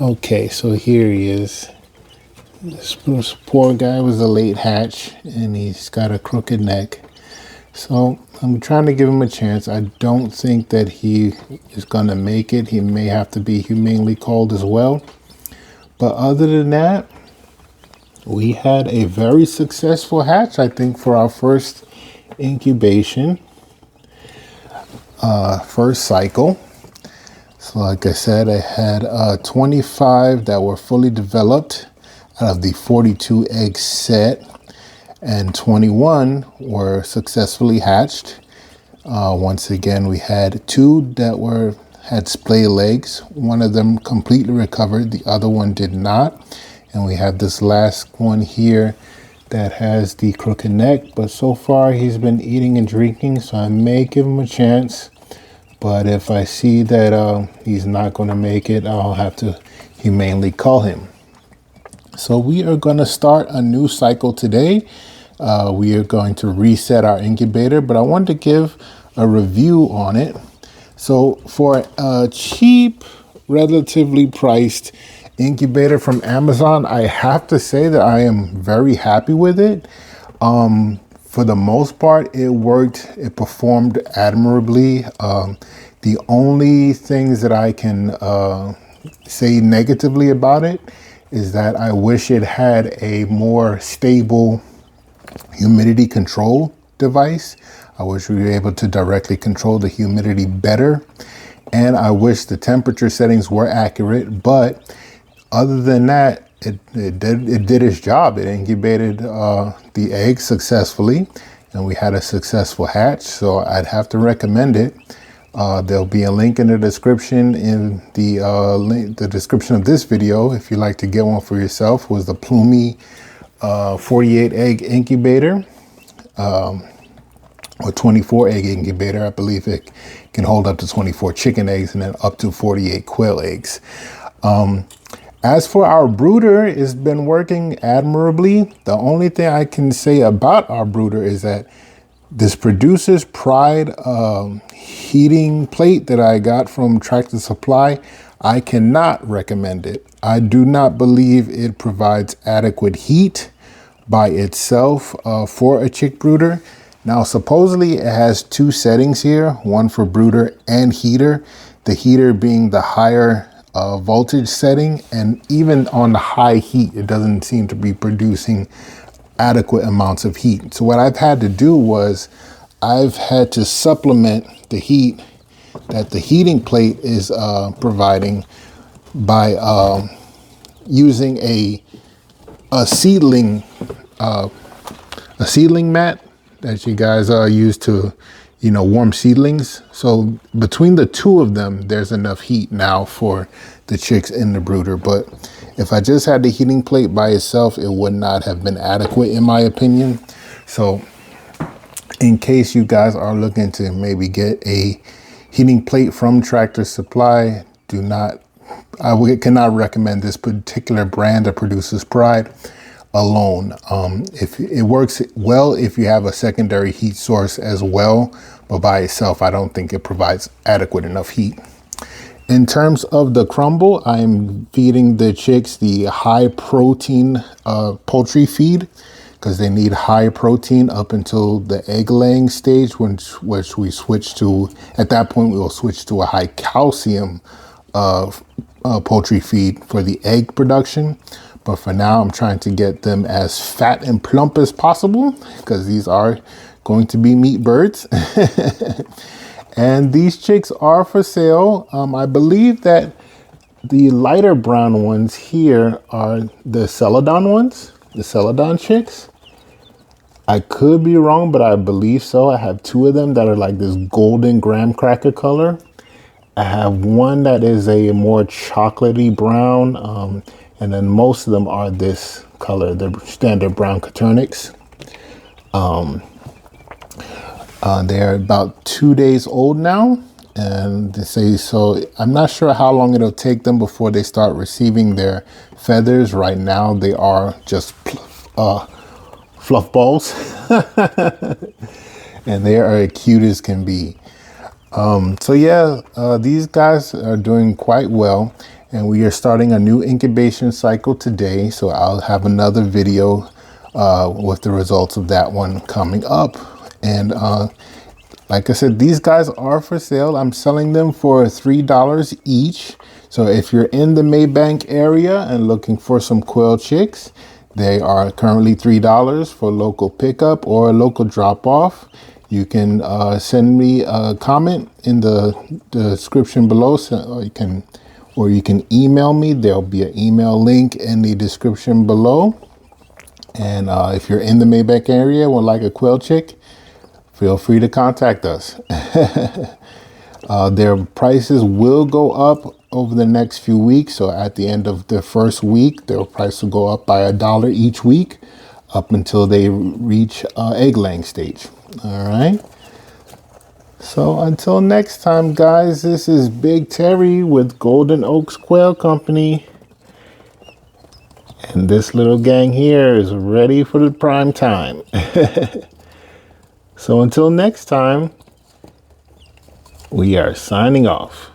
Okay, so here he is. This poor guy was a late hatch, and he's got a crooked neck. So I'm trying to give him a chance. I don't think that he is going to make it. He may have to be humanely culled as well. But other than that, we had a very successful hatch, I think, for our first incubation, first cycle. So like I said, I had 25 that were fully developed out of the 42 egg set, and 21 were successfully hatched. Once again, we had two that had splay legs. One of them completely recovered, the other one did not. And we have this last one here that has the crooked neck, but so far he's been eating and drinking, so I may give him a chance. But if I see that he's not going to make it, I'll have to humanely cull him. So we are going to start a new cycle today. We are going to reset our incubator, but I wanted to give a review on it. So for a cheap, relatively priced incubator from Amazon, I have to say that I am very happy with it. For the most part, it worked. It performed admirably. The only things that I can say negatively about it is that I wish it had a more stable humidity control device. I wish we were able to directly control the humidity better. And I wish the temperature settings were accurate. But other than that, it did its job. It incubated the eggs successfully, and we had a successful hatch. So I'd have to recommend it. There'll be a link in the description the description of this video if you'd like to get one for yourself. Was the Ploomi 48 egg incubator, or 24 egg incubator. I believe it can hold up to 24 chicken eggs and then up to 48 quail eggs. As for our brooder, it's been working admirably. The only thing I can say about our brooder is that this Producer's Pride heating plate that I got from Tractor Supply, I cannot recommend it. I do not believe it provides adequate heat by itself for a chick brooder. Now, supposedly it has two settings here, one for brooder and heater. The heater being the higher voltage setting, and even on the high heat, it doesn't seem to be producing adequate amounts of heat. So what I've had to do was I've had to supplement the heat that the heating plate is providing by using a seedling mat that you guys use to warm seedlings. So between the two of them, there's enough heat now for the chicks in the brooder. But if I just had the heating plate by itself, it would not have been adequate in my opinion. So in case you guys are looking to maybe get a heating plate from Tractor Supply, I cannot recommend this particular brand of Producer's Pride alone. If it works well if you have a secondary heat source as well, but by itself I don't think it provides adequate enough heat. In terms of the crumble, I'm feeding the chicks the high protein poultry feed because they need high protein up until the egg laying stage, which we switch to. At that point, we will switch to a high calcium poultry feed for the egg production. But for now, I'm trying to get them as fat and plump as possible because these are going to be meat birds. And these chicks are for sale. I believe that the lighter brown ones here are the Celadon ones, the Celadon chicks. I could be wrong, but I believe so. I have two of them that are like this golden graham cracker color. I have one that is a more chocolatey brown, and then most of them are this color, the standard brown Coturnix. They're about 2 days old now, and they say so. I'm not sure how long it'll take them before they start receiving their feathers. Right now, they are just fluff balls, and they are as cute as can be. So yeah, these guys are doing quite well, and we are starting a new incubation cycle today. So I'll have another video with the results of that one coming up. And like I said, these guys are for sale. I'm selling them for $3 each. So if you're in the Maybank area and looking for some quail chicks, they are currently $3 for local pickup or local drop off. You can send me a comment in the description below, or you can email me. There'll be an email link in the description below. And if you're in the Maybank area and would like a quail chick, feel free to contact us. Their prices will go up over the next few weeks. So at the end of the first week, their price will go up by $1 each week up until they reach egg laying stage. All right. So until next time, guys, this is Big Terry with Golden Oaks Quail Company. And this little gang here is ready for the prime time. So until next time, we are signing off.